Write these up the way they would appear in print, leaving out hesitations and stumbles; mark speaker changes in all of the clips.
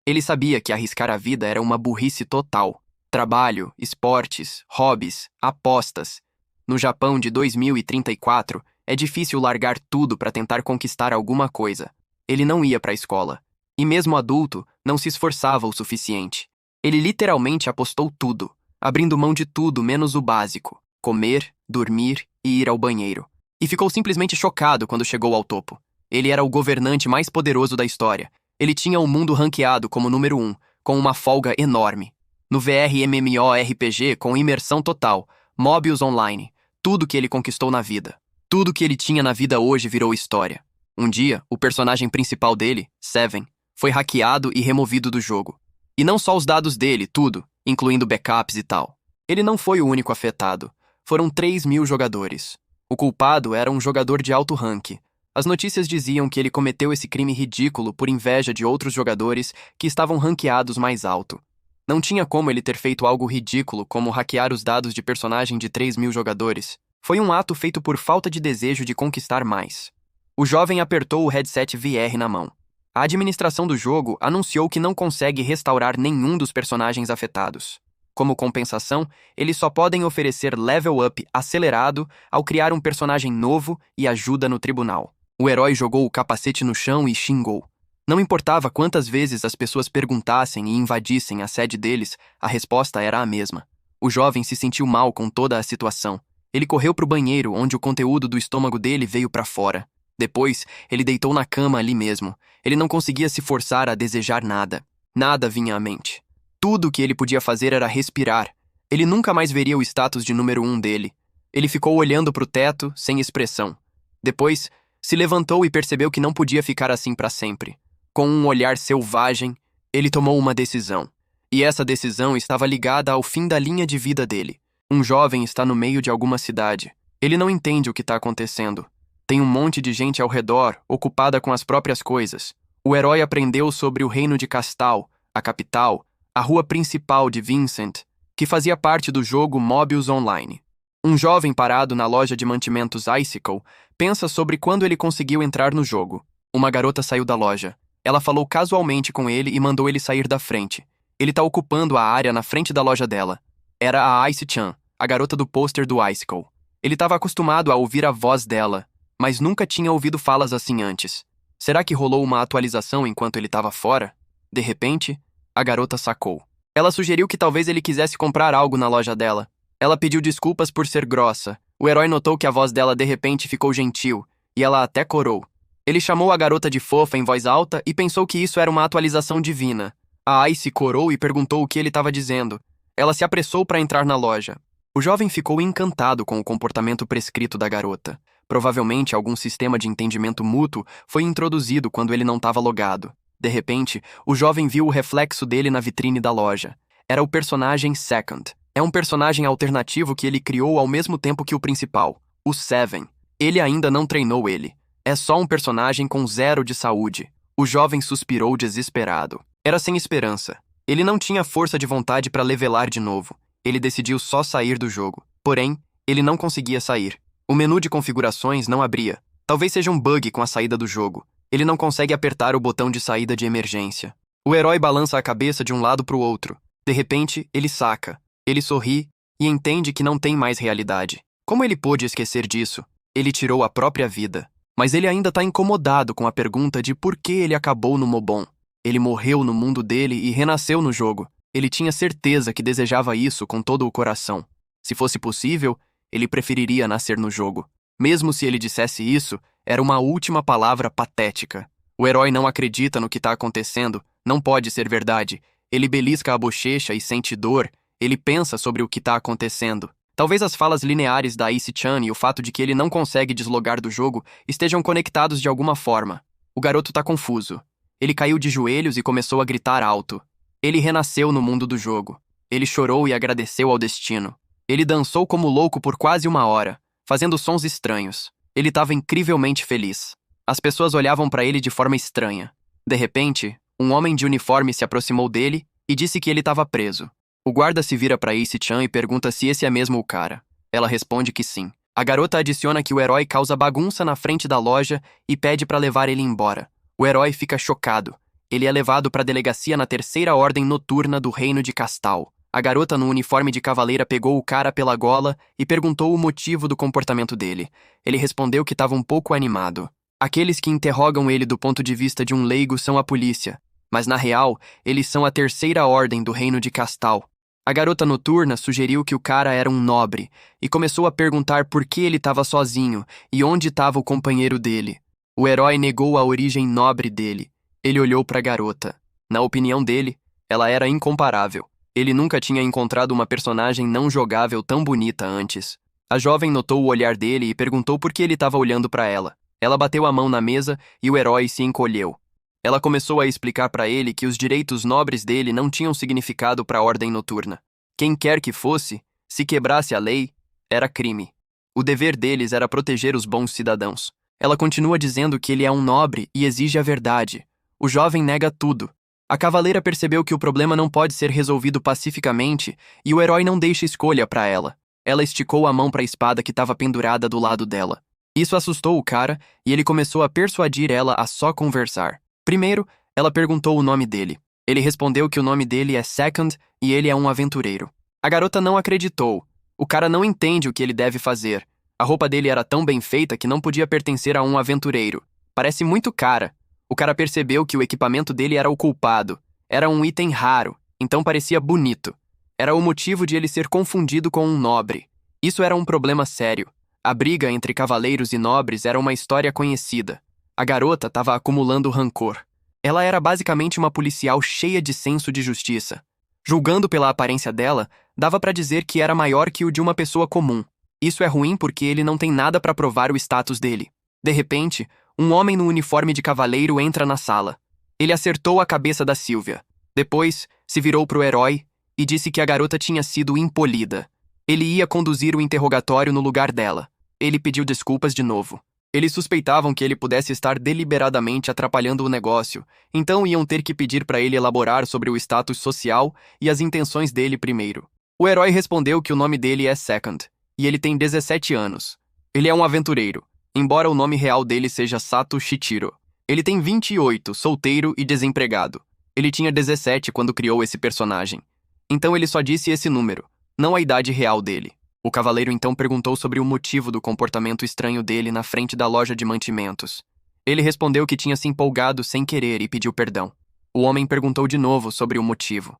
Speaker 1: Ele sabia que arriscar a vida era uma burrice total. Trabalho, esportes, hobbies, apostas. No Japão de 2034, é difícil largar tudo para tentar conquistar alguma coisa. Ele não ia para a escola. E mesmo adulto, não se esforçava o suficiente. Ele literalmente apostou tudo, abrindo mão de tudo menos o básico: comer, dormir e ir ao banheiro. E ficou simplesmente chocado quando chegou ao topo. Ele era o governante mais poderoso da história. Ele tinha o mundo ranqueado como número 1, com uma folga enorme. No VRMMORPG com imersão total, Mobius Online, tudo que ele conquistou na vida. Tudo que ele tinha na vida hoje virou história. Um dia, o personagem principal dele, Seven, foi hackeado e removido do jogo. E não só os dados dele, tudo, incluindo backups e tal. Ele não foi o único afetado. Foram 3.000 jogadores. O culpado era um jogador de alto rank. As notícias diziam que ele cometeu esse crime ridículo por inveja de outros jogadores que estavam ranqueados mais alto. Não tinha como ele ter feito algo ridículo como hackear os dados de personagem de 3.000 jogadores. Foi um ato feito por falta de desejo de conquistar mais. O jovem apertou o headset VR na mão. A administração do jogo anunciou que não consegue restaurar nenhum dos personagens afetados. Como compensação, eles só podem oferecer level up acelerado ao criar um personagem novo e ajuda no tribunal. O herói jogou o capacete no chão e xingou. Não importava quantas vezes as pessoas perguntassem e invadissem a sede deles, a resposta era a mesma. O jovem se sentiu mal com toda a situação. Ele correu para o banheiro, onde o conteúdo do estômago dele veio para fora. Depois, ele deitou na cama ali mesmo. Ele não conseguia se forçar a desejar nada. Nada vinha à mente. Tudo o que ele podia fazer era respirar. Ele nunca mais veria o status de número 1 dele. Ele ficou olhando para o teto, sem expressão. Depois, se levantou e percebeu que não podia ficar assim para sempre. Com um olhar selvagem, ele tomou uma decisão. E essa decisão estava ligada ao fim da linha de vida dele. Um jovem está no meio de alguma cidade. Ele não entende o que está acontecendo. Tem um monte de gente ao redor, ocupada com as próprias coisas. O herói aprendeu sobre o reino de Castal, a capital, a rua principal de Vincent, que fazia parte do jogo Mobius Online. Um jovem parado na loja de mantimentos Icicle pensa sobre quando ele conseguiu entrar no jogo. Uma garota saiu da loja. Ela falou casualmente com ele e mandou ele sair da frente. Ele está ocupando a área na frente da loja dela. Era a Ice-chan, a garota do pôster do Icicle. Ele estava acostumado a ouvir a voz dela, mas nunca tinha ouvido falas assim antes. Será que rolou uma atualização enquanto ele estava fora? De repente, a garota sacou. Ela sugeriu que talvez ele quisesse comprar algo na loja dela. Ela pediu desculpas por ser grossa. O herói notou que a voz dela de repente ficou gentil, e ela até corou. Ele chamou a garota de fofa em voz alta e pensou que isso era uma atualização divina. A Ice corou e perguntou o que ele estava dizendo. Ela se apressou para entrar na loja. O jovem ficou encantado com o comportamento prescrito da garota. Provavelmente algum sistema de entendimento mútuo foi introduzido quando ele não estava logado. De repente, o jovem viu o reflexo dele na vitrine da loja. Era o personagem Second. É um personagem alternativo que ele criou ao mesmo tempo que o principal, o Seven. Ele ainda não treinou ele. É só um personagem com 0 de saúde. O jovem suspirou desesperado. Era sem esperança. Ele não tinha força de vontade para levelar de novo. Ele decidiu só sair do jogo. Porém, ele não conseguia sair. O menu de configurações não abria. Talvez seja um bug com a saída do jogo. Ele não consegue apertar o botão de saída de emergência. O herói balança a cabeça de um lado para o outro. De repente, ele saca. Ele sorri e entende que não tem mais realidade. Como ele pôde esquecer disso? Ele tirou a própria vida. Mas ele ainda está incomodado com a pergunta de por que ele acabou no Mobon. Ele morreu no mundo dele e renasceu no jogo. Ele tinha certeza que desejava isso com todo o coração. Se fosse possível, ele preferiria nascer no jogo. Mesmo se ele dissesse isso, era uma última palavra patética. O herói não acredita no que está acontecendo, não pode ser verdade. Ele belisca a bochecha e sente dor. Ele pensa sobre o que está acontecendo. Talvez as falas lineares da Ice-chan e o fato de que ele não consegue deslogar do jogo estejam conectados de alguma forma. O garoto está confuso. Ele caiu de joelhos e começou a gritar alto. Ele renasceu no mundo do jogo. Ele chorou e agradeceu ao destino. Ele dançou como louco por quase 1 hora, fazendo sons estranhos. Ele estava incrivelmente feliz. As pessoas olhavam para ele de forma estranha. De repente, um homem de uniforme se aproximou dele e disse que ele estava preso. O guarda se vira para Ace-chan e pergunta se esse é mesmo o cara. Ela responde que sim. A garota adiciona que o herói causa bagunça na frente da loja e pede para levar ele embora. O herói fica chocado. Ele é levado para a delegacia na terceira ordem noturna do reino de Castal. A garota no uniforme de cavaleira pegou o cara pela gola e perguntou o motivo do comportamento dele. Ele respondeu que estava um pouco animado. Aqueles que interrogam ele do ponto de vista de um leigo são a polícia, mas na real, eles são a terceira ordem do reino de Castal. A garota noturna sugeriu que o cara era um nobre e começou a perguntar por que ele estava sozinho e onde estava o companheiro dele. O herói negou a origem nobre dele. Ele olhou para a garota. Na opinião dele, ela era incomparável. Ele nunca tinha encontrado uma personagem não jogável tão bonita antes. A jovem notou o olhar dele e perguntou por que ele estava olhando para ela. Ela bateu a mão na mesa e o herói se encolheu. Ela começou a explicar para ele que os direitos nobres dele não tinham significado para a ordem noturna. Quem quer que fosse, se quebrasse a lei, era crime. O dever deles era proteger os bons cidadãos. Ela continua dizendo que ele é um nobre e exige a verdade. O jovem nega tudo. A cavaleira percebeu que o problema não pode ser resolvido pacificamente e o herói não deixa escolha para ela. Ela esticou a mão para a espada que estava pendurada do lado dela. Isso assustou o cara e ele começou a persuadir ela a só conversar. Primeiro, ela perguntou o nome dele. Ele respondeu que o nome dele é Second e ele é um aventureiro. A garota não acreditou. O cara não entende o que ele deve fazer. A roupa dele era tão bem feita que não podia pertencer a um aventureiro. Parece muito cara. O cara percebeu que o equipamento dele era o culpado. Era um item raro, então parecia bonito. Era o motivo de ele ser confundido com um nobre. Isso era um problema sério. A briga entre cavaleiros e nobres era uma história conhecida. A garota estava acumulando rancor. Ela era basicamente uma policial cheia de senso de justiça. Julgando pela aparência dela, dava para dizer que era maior que o de uma pessoa comum. Isso é ruim porque ele não tem nada para provar o status dele. De repente, um homem no uniforme de cavaleiro entra na sala. Ele acertou a cabeça da Sylvia. Depois, se virou para o herói e disse que a garota tinha sido impolida. Ele ia conduzir o interrogatório no lugar dela. Ele pediu desculpas de novo. Eles suspeitavam que ele pudesse estar deliberadamente atrapalhando o negócio, então iam ter que pedir para ele elaborar sobre o status social e as intenções dele primeiro. O herói respondeu que o nome dele é Second, e ele tem 17 anos. Ele é um aventureiro, embora o nome real dele seja Sato Shichiro. Ele tem 28, solteiro e desempregado. Ele tinha 17 quando criou esse personagem. Então ele só disse esse número, não a idade real dele. O cavaleiro então perguntou sobre o motivo do comportamento estranho dele na frente da loja de mantimentos. Ele respondeu que tinha se empolgado sem querer e pediu perdão. O homem perguntou de novo sobre o motivo.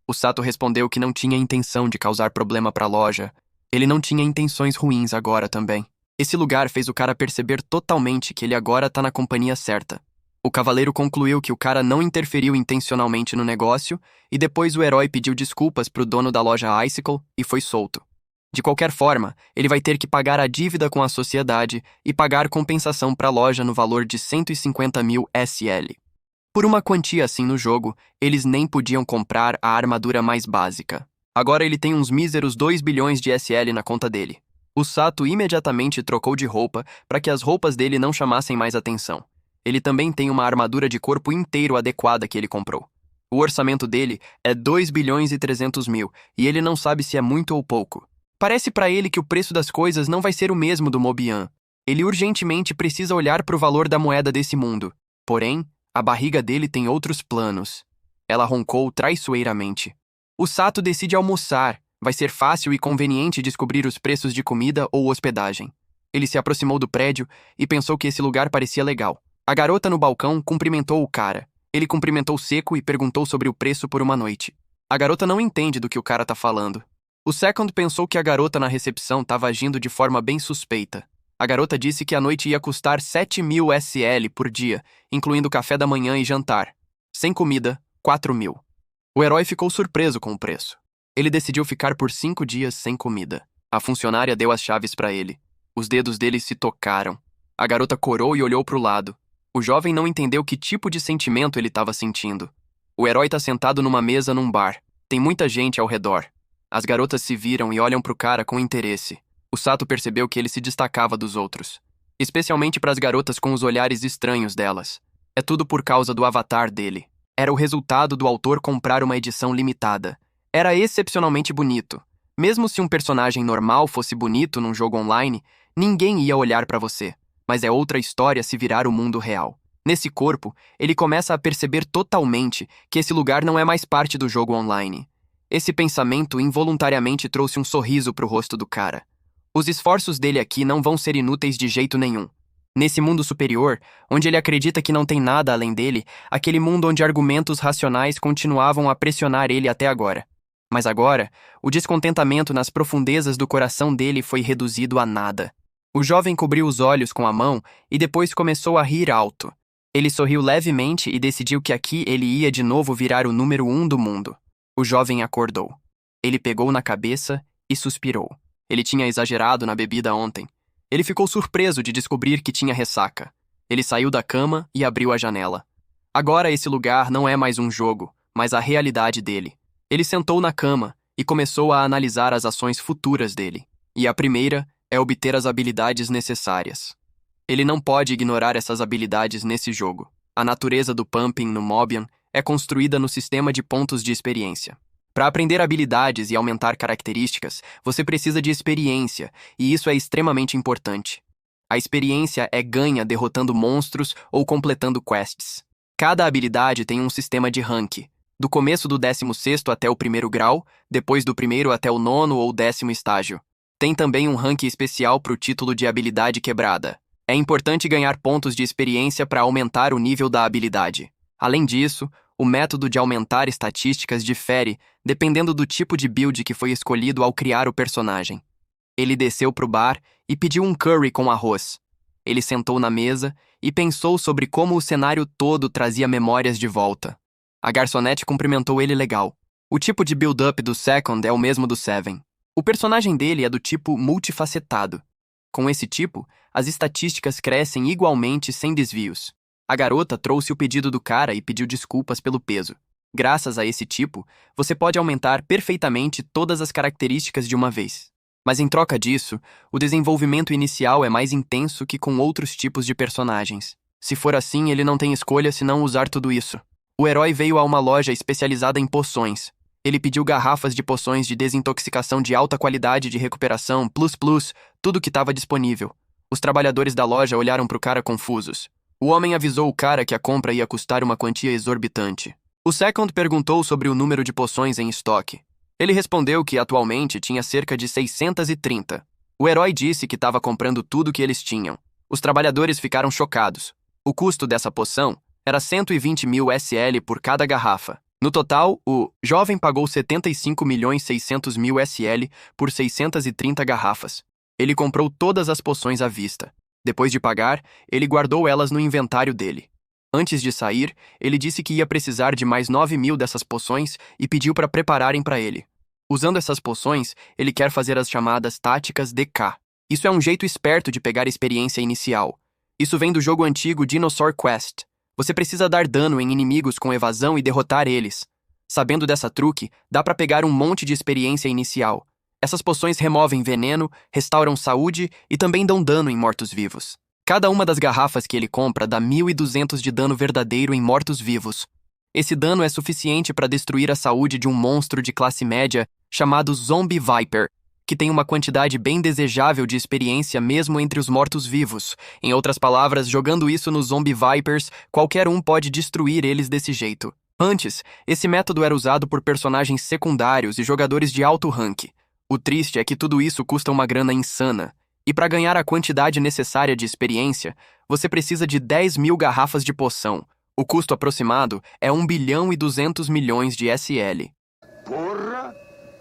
Speaker 1: O Sato respondeu que não tinha intenção de causar problema para a loja. Ele não tinha intenções ruins agora também. Esse lugar fez o cara perceber totalmente que ele agora tá na companhia certa. O cavaleiro concluiu que o cara não interferiu intencionalmente no negócio e depois o herói pediu desculpas pro dono da loja Icicle e foi solto. De qualquer forma, ele vai ter que pagar a dívida com a sociedade e pagar compensação para a loja no valor de 150 mil SL. Por uma quantia assim no jogo, eles nem podiam comprar a armadura mais básica. Agora ele tem uns míseros 2 bilhões de SL na conta dele. O Sato imediatamente trocou de roupa para que as roupas dele não chamassem mais atenção. Ele também tem uma armadura de corpo inteiro adequada que ele comprou. O orçamento dele é 2 bilhões e 300 mil e ele não sabe se é muito ou pouco. Parece para ele que o preço das coisas não vai ser o mesmo do Mobian. Ele urgentemente precisa olhar para o valor da moeda desse mundo. Porém, a barriga dele tem outros planos. Ela roncou traiçoeiramente. O Sato decide almoçar. Vai ser fácil e conveniente descobrir os preços de comida ou hospedagem. Ele se aproximou do prédio e pensou que esse lugar parecia legal. A garota no balcão cumprimentou o cara. Ele cumprimentou seco e perguntou sobre o preço por uma noite. A garota não entende do que o cara tá falando. O Second pensou que a garota na recepção estava agindo de forma bem suspeita. A garota disse que a noite ia custar 7 mil SL por dia, incluindo café da manhã e jantar. Sem comida, 4 mil. O herói ficou surpreso com o preço. Ele decidiu ficar por 5 dias sem comida. A funcionária deu as chaves para ele. Os dedos dele se tocaram. A garota corou e olhou para o lado. O jovem não entendeu que tipo de sentimento ele estava sentindo. O herói está sentado numa mesa num bar. Tem muita gente ao redor. As garotas se viram e olham para o cara com interesse. O Sato percebeu que ele se destacava dos outros. Especialmente para as garotas com os olhares estranhos delas. É tudo por causa do avatar dele. Era o resultado do autor comprar uma edição limitada. Era excepcionalmente bonito. Mesmo se um personagem normal fosse bonito num jogo online, ninguém ia olhar para você. Mas é outra história se virar o mundo real. Nesse corpo, ele começa a perceber totalmente que esse lugar não é mais parte do jogo online. Esse pensamento involuntariamente trouxe um sorriso pro rosto do cara. Os esforços dele aqui não vão ser inúteis de jeito nenhum. Nesse mundo superior, onde ele acredita que não tem nada além dele, aquele mundo onde argumentos racionais continuavam a pressionar ele até agora. Mas agora, o descontentamento nas profundezas do coração dele foi reduzido a nada. O jovem cobriu os olhos com a mão e depois começou a rir alto. Ele sorriu levemente e decidiu que aqui ele ia de novo virar o número 1 do mundo. O jovem acordou. Ele pegou na cabeça e suspirou. Ele tinha exagerado na bebida ontem. Ele ficou surpreso de descobrir que tinha ressaca. Ele saiu da cama e abriu a janela. Agora esse lugar não é mais um jogo, mas a realidade dele. Ele sentou na cama e começou a analisar as ações futuras dele. E a primeira é obter as habilidades necessárias. Ele não pode ignorar essas habilidades nesse jogo. A natureza do pumping no Mobian é construída no sistema de pontos de experiência. Para aprender habilidades e aumentar características, você precisa de experiência, e isso é extremamente importante. A experiência é ganha derrotando monstros ou completando quests. Cada habilidade tem um sistema de rank, do começo do 16º até o 1º grau, depois do 1º até o 9º ou 10º estágio. Tem também um rank especial para o título de habilidade quebrada. É importante ganhar pontos de experiência para aumentar o nível da habilidade. Além disso, o método de aumentar estatísticas difere dependendo do tipo de build que foi escolhido ao criar o personagem. Ele desceu pro bar e pediu um curry com arroz. Ele sentou na mesa e pensou sobre como o cenário todo trazia memórias de volta. A garçonete cumprimentou ele legal. O tipo de build-up do Second é o mesmo do Seven. O personagem dele é do tipo multifacetado. Com esse tipo, as estatísticas crescem igualmente sem desvios. A garota trouxe o pedido do cara e pediu desculpas pelo peso. Graças a esse tipo, você pode aumentar perfeitamente todas as características de uma vez. Mas em troca disso, o desenvolvimento inicial é mais intenso que com outros tipos de personagens. Se for assim, ele não tem escolha senão usar tudo isso. O herói veio a uma loja especializada em poções. Ele pediu garrafas de poções de desintoxicação de alta qualidade de recuperação, tudo que estava disponível. Os trabalhadores da loja olharam para o cara confusos. O homem avisou o cara que a compra ia custar uma quantia exorbitante. O Second perguntou sobre o número de poções em estoque. Ele respondeu que atualmente tinha cerca de 630. O herói disse que estava comprando tudo que eles tinham. Os trabalhadores ficaram chocados. O custo dessa poção era 120.000 SL por cada garrafa. No total, o jovem pagou 75.600.000 SL por 630 garrafas. Ele comprou todas as poções à vista. Depois de pagar, ele guardou elas no inventário dele. Antes de sair, ele disse que ia precisar de mais 9.000 dessas poções e pediu para prepararem para ele. Usando essas poções, ele quer fazer as chamadas táticas DK. Isso é um jeito esperto de pegar experiência inicial. Isso vem do jogo antigo Dinosaur Quest. Você precisa dar dano em inimigos com evasão e derrotar eles. Sabendo dessa truque, dá para pegar um monte de experiência inicial. Essas poções removem veneno, restauram saúde e também dão dano em mortos-vivos. Cada uma das garrafas que ele compra dá 1.200 de dano verdadeiro em mortos-vivos. Esse dano é suficiente para destruir a saúde de um monstro de classe média chamado Zombie Viper, que tem uma quantidade bem desejável de experiência mesmo entre os mortos-vivos. Em outras palavras, jogando isso nos Zombie Vipers, qualquer um pode destruir eles desse jeito. Antes, esse método era usado por personagens secundários e jogadores de alto rank. O triste é que tudo isso custa uma grana insana. E para ganhar a quantidade necessária de experiência, você precisa de 10.000 garrafas de poção. O custo aproximado é 1,2 bilhão de SL.
Speaker 2: Porra!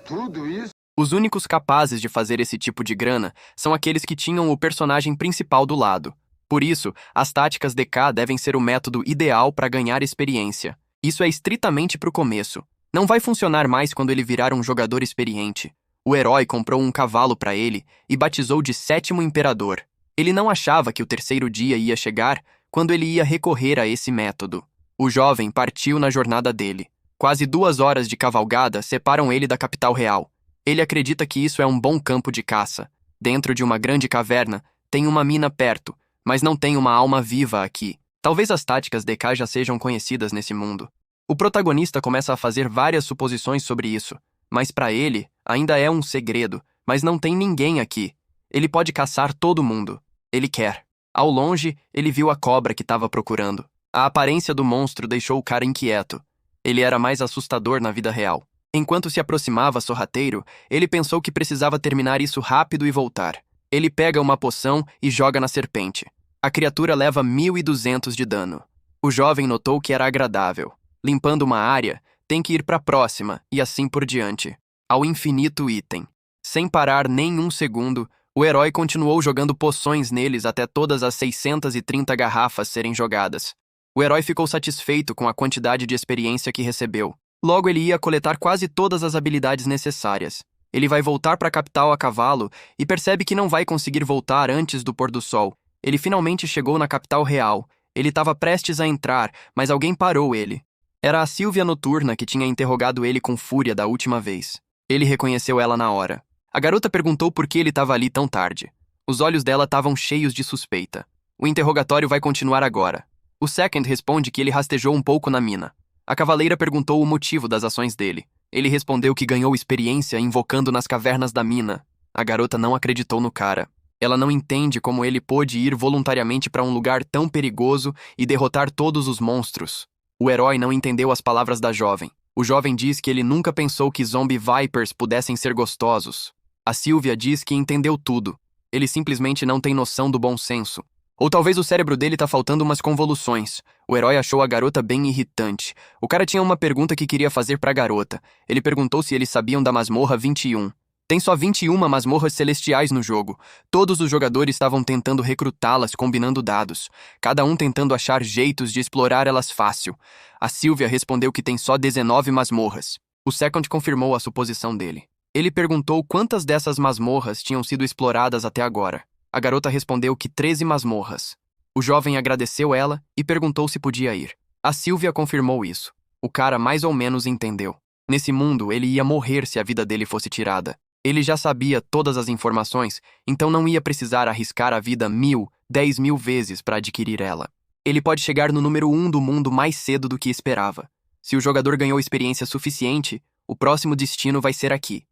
Speaker 2: Tudo isso?
Speaker 1: Os únicos capazes de fazer esse tipo de grana são aqueles que tinham o personagem principal do lado. Por isso, as táticas DK devem ser o método ideal para ganhar experiência. Isso é estritamente para o começo. Não vai funcionar mais quando ele virar um jogador experiente. O herói comprou um cavalo para ele e batizou de Sétimo Imperador. Ele não achava que o terceiro dia ia chegar quando ele ia recorrer a esse método. O jovem partiu na jornada dele. Quase 2 horas de cavalgada separam ele da capital real. Ele acredita que isso é um bom campo de caça. Dentro de uma grande caverna, tem uma mina perto, mas não tem uma alma viva aqui. Talvez as táticas DK já sejam conhecidas nesse mundo. O protagonista começa a fazer várias suposições sobre isso, mas para ele, ainda é um segredo, mas não tem ninguém aqui. Ele pode caçar todo mundo. Ele quer. Ao longe, ele viu a cobra que estava procurando. A aparência do monstro deixou o cara inquieto. Ele era mais assustador na vida real. Enquanto se aproximava sorrateiro, ele pensou que precisava terminar isso rápido e voltar. Ele pega uma poção e joga na serpente. A criatura leva 1.200 de dano. O jovem notou que era agradável. Limpando uma área, tem que ir para a próxima, e assim por diante. Ao infinito item. Sem parar nem um segundo, o herói continuou jogando poções neles até todas as 630 garrafas serem jogadas. O herói ficou satisfeito com a quantidade de experiência que recebeu. Logo ele ia coletar quase todas as habilidades necessárias. Ele vai voltar para a capital a cavalo e percebe que não vai conseguir voltar antes do pôr do sol. Ele finalmente chegou na capital real. Ele estava prestes a entrar, mas alguém parou ele. Era a Sylvia Noturna que tinha interrogado ele com fúria da última vez. Ele reconheceu ela na hora. A garota perguntou por que ele estava ali tão tarde. Os olhos dela estavam cheios de suspeita. O interrogatório vai continuar agora. O Second responde que ele rastejou um pouco na mina. A cavaleira perguntou o motivo das ações dele. Ele respondeu que ganhou experiência invocando nas cavernas da mina. A garota não acreditou no cara. Ela não entende como ele pôde ir voluntariamente para um lugar tão perigoso e derrotar todos os monstros. O herói não entendeu as palavras da jovem. O jovem diz que ele nunca pensou que zombie vipers pudessem ser gostosos. A Sylvia diz que entendeu tudo. Ele simplesmente não tem noção do bom senso. Ou talvez o cérebro dele tá faltando umas convoluções. O herói achou a garota bem irritante. O cara tinha uma pergunta que queria fazer pra garota. Ele perguntou se eles sabiam da masmorra 21. Tem só 21 masmorras celestiais no jogo. Todos os jogadores estavam tentando recrutá-las combinando dados. Cada um tentando achar jeitos de explorar elas fácil. A Sylvia respondeu que tem só 19 masmorras. O Second confirmou a suposição dele. Ele perguntou quantas dessas masmorras tinham sido exploradas até agora. A garota respondeu que 13 masmorras. O jovem agradeceu ela e perguntou se podia ir. A Sylvia confirmou isso. O cara mais ou menos entendeu. Nesse mundo, ele ia morrer se a vida dele fosse tirada. Ele já sabia todas as informações, então não ia precisar arriscar a vida 1.000, 10.000 vezes para adquirir ela. Ele pode chegar no número 1 do mundo mais cedo do que esperava. Se o jogador ganhou experiência suficiente, o próximo destino vai ser aqui.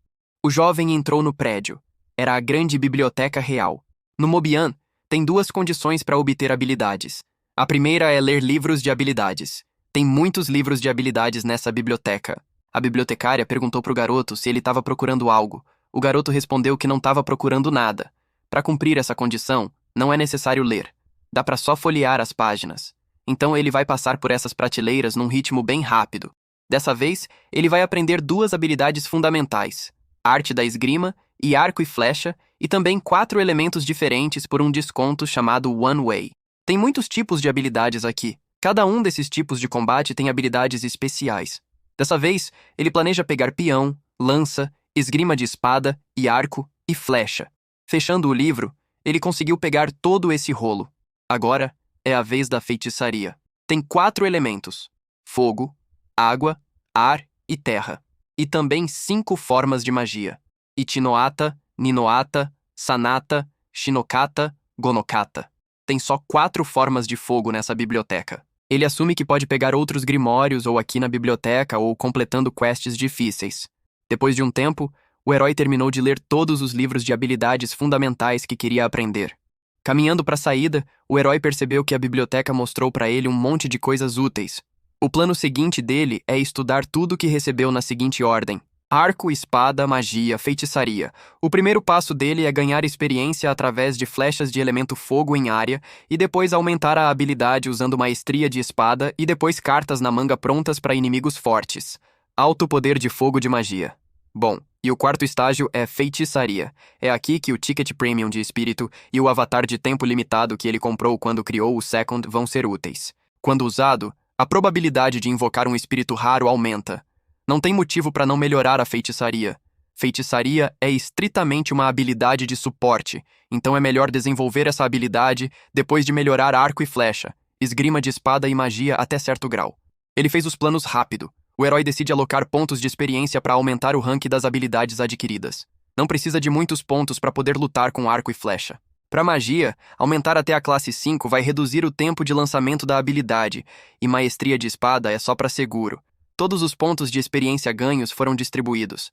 Speaker 1: O jovem entrou no prédio. Era a grande biblioteca real. No Mobian, tem duas condições para obter habilidades. A primeira é ler livros de habilidades. Tem muitos livros de habilidades nessa biblioteca. A bibliotecária perguntou para o garoto se ele estava procurando algo. O garoto respondeu que não estava procurando nada. Para cumprir essa condição, não é necessário ler. Dá para só folhear as páginas. Então ele vai passar por essas prateleiras num ritmo bem rápido. Dessa vez, ele vai aprender duas habilidades fundamentais: arte da esgrima e arco e flecha, e também 4 elementos diferentes por um desconto chamado One Way. Tem muitos tipos de habilidades aqui. Cada um desses tipos de combate tem habilidades especiais. Dessa vez, ele planeja pegar peão, lança, esgrima de espada e arco e flecha. Fechando o livro, ele conseguiu pegar todo esse rolo. Agora é a vez da feitiçaria. Tem 4 elementos: fogo, água, ar e terra. E também 5 formas de magia: Itinoata, Ninoata, Sanata, Shinokata, Gonokata. Tem só 4 formas de fogo nessa biblioteca. Ele assume que pode pegar outros grimórios ou aqui na biblioteca ou completando quests difíceis. Depois de um tempo, o herói terminou de ler todos os livros de habilidades fundamentais que queria aprender. Caminhando para a saída, o herói percebeu que a biblioteca mostrou para ele um monte de coisas úteis. O plano seguinte dele é estudar tudo que recebeu na seguinte ordem: arco, espada, magia, feitiçaria. O primeiro passo dele é ganhar experiência através de flechas de elemento fogo em área e depois aumentar a habilidade usando maestria de espada e depois cartas na manga prontas para inimigos fortes. Alto poder de fogo de magia. Bom, e o quarto estágio é feitiçaria. É aqui que o ticket premium de espírito e o avatar de tempo limitado que ele comprou quando criou o Second vão ser úteis. Quando usado, a probabilidade de invocar um espírito raro aumenta. Não tem motivo para não melhorar a feitiçaria. Feitiçaria é estritamente uma habilidade de suporte, então é melhor desenvolver essa habilidade depois de melhorar arco e flecha, esgrima de espada e magia até certo grau. Ele fez os planos rápido. O herói decide alocar pontos de experiência para aumentar o rank das habilidades adquiridas. Não precisa de muitos pontos para poder lutar com arco e flecha. Para magia, aumentar até a classe 5 vai reduzir o tempo de lançamento da habilidade, e maestria de espada é só para seguro. Todos os pontos de experiência ganhos foram distribuídos.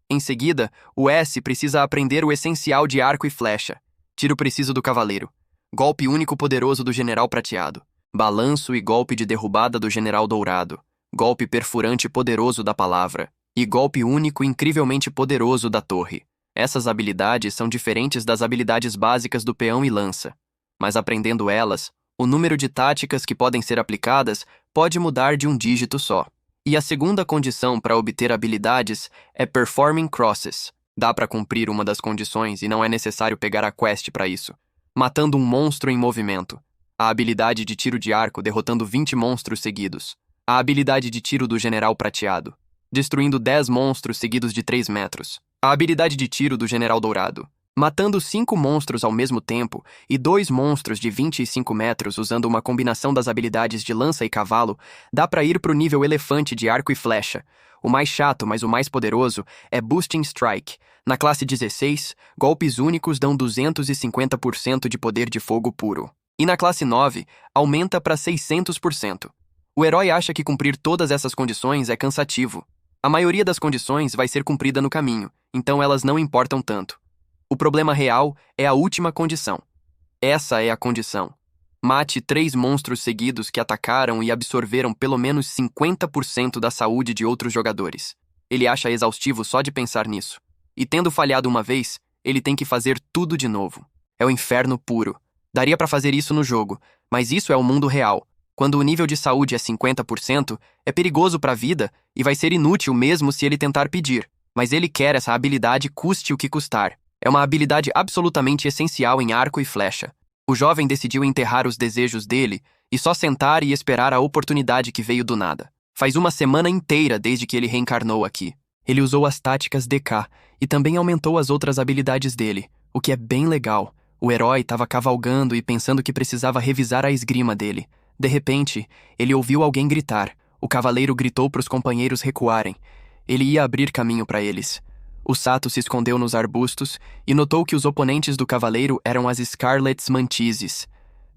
Speaker 1: Em seguida, o S precisa aprender o essencial de arco e flecha. Tiro preciso do cavaleiro. Golpe único poderoso do general prateado. balanço e golpe de derrubada do General Dourado, golpe perfurante poderoso da palavra, e golpe único incrivelmente poderoso da torre. Essas habilidades são diferentes das habilidades básicas do peão e lança, mas aprendendo elas, o número de táticas que podem ser aplicadas pode mudar de um dígito só. E a segunda condição para obter habilidades é Performing Crosses. Dá para cumprir uma das condições e não é necessário pegar a quest para isso. Matando um monstro em movimento. A habilidade de tiro de arco derrotando 20 monstros seguidos. A habilidade de tiro do General Prateado, destruindo 10 monstros seguidos de 3 metros. A habilidade de tiro do General Dourado, matando 5 monstros ao mesmo tempo e 2 monstros de 25 metros usando uma combinação das habilidades de lança e cavalo, dá para ir pro nível elefante de arco e flecha. O mais chato, mas o mais poderoso, é Boosting Strike. Na classe 16, golpes únicos dão 250% de poder de fogo puro. E na classe 9, aumenta para 600%. O herói acha que cumprir todas essas condições é cansativo. A maioria das condições vai ser cumprida no caminho, então elas não importam tanto. O problema real é a última condição. Essa é a condição. Mate 3 monstros seguidos que atacaram e absorveram pelo menos 50% da saúde de outros jogadores. Ele acha exaustivo só de pensar nisso. E tendo falhado uma vez, ele tem que fazer tudo de novo. É o inferno puro. Daria pra fazer isso no jogo, mas isso é o mundo real. Quando o nível de saúde é 50%, é perigoso pra vida e vai ser inútil mesmo se ele tentar pedir. Mas ele quer essa habilidade custe o que custar. É uma habilidade absolutamente essencial em arco e flecha. O jovem decidiu enterrar os desejos dele e só sentar e esperar a oportunidade que veio do nada. Faz uma semana inteira desde que ele reencarnou aqui. Ele usou as táticas DK e também aumentou as outras habilidades dele, o que é bem legal. O herói estava cavalgando e pensando que precisava revisar a esgrima dele. De repente, ele ouviu alguém gritar. O cavaleiro gritou para os companheiros recuarem. Ele ia abrir caminho para eles. O Sato se escondeu nos arbustos e notou que os oponentes do cavaleiro eram as Scarlet Mantises.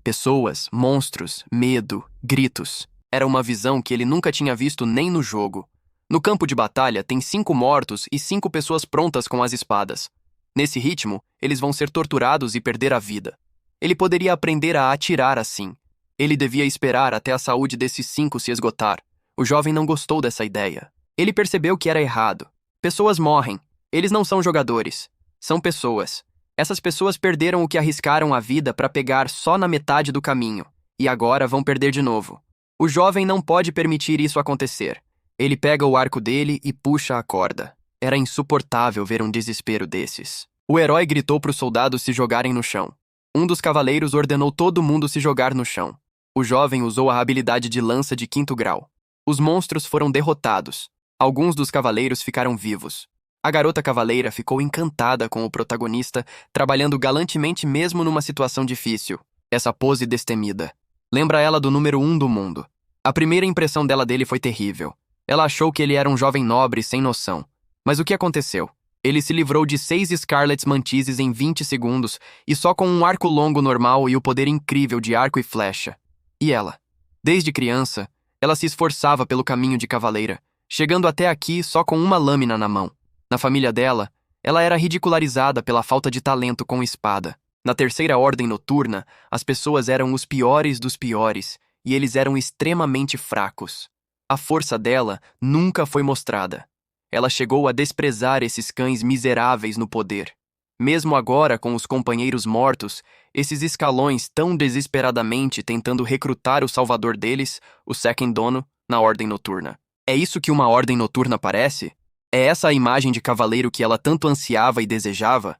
Speaker 1: Pessoas, monstros, medo, gritos. Era uma visão que ele nunca tinha visto nem no jogo. No campo de batalha tem 5 mortos e 5 pessoas prontas com as espadas. Nesse ritmo, eles vão ser torturados e perder a vida. Ele poderia aprender a atirar assim. Ele devia esperar até a saúde desses 5 se esgotar. O jovem não gostou dessa ideia. Ele percebeu que era errado. Pessoas morrem. Eles não são jogadores. São pessoas. Essas pessoas perderam o que arriscaram a vida para pegar só na metade do caminho. E agora vão perder de novo. O jovem não pode permitir isso acontecer. Ele pega o arco dele e puxa a corda. Era insuportável ver um desespero desses. O herói gritou para os soldados se jogarem no chão. Um dos cavaleiros ordenou todo mundo se jogar no chão. O jovem usou a habilidade de lança de 5º grau. Os monstros foram derrotados. Alguns dos cavaleiros ficaram vivos. A garota cavaleira ficou encantada com o protagonista, trabalhando galantemente mesmo numa situação difícil. Essa pose destemida. Lembra ela do número 1 do mundo. A primeira impressão dele foi terrível. Ela achou que ele era um jovem nobre sem noção. Mas o que aconteceu? Ele se livrou de 6 Scarlet Mantises em 20 segundos e só com um arco longo normal e o poder incrível de arco e flecha. E ela? Desde criança, ela se esforçava pelo caminho de cavaleira, chegando até aqui só com uma lâmina na mão. Na família dela, ela era ridicularizada pela falta de talento com espada. Na Terceira Ordem Noturna, as pessoas eram os piores dos piores e eles eram extremamente fracos. A força dela nunca foi mostrada. Ela chegou a desprezar esses cães miseráveis no poder. Mesmo agora, com os companheiros mortos, esses escalões tão desesperadamente tentando recrutar o salvador deles, o Second Dono, na Ordem Noturna. É isso que uma Ordem Noturna parece? É essa a imagem de cavaleiro que ela tanto ansiava e desejava?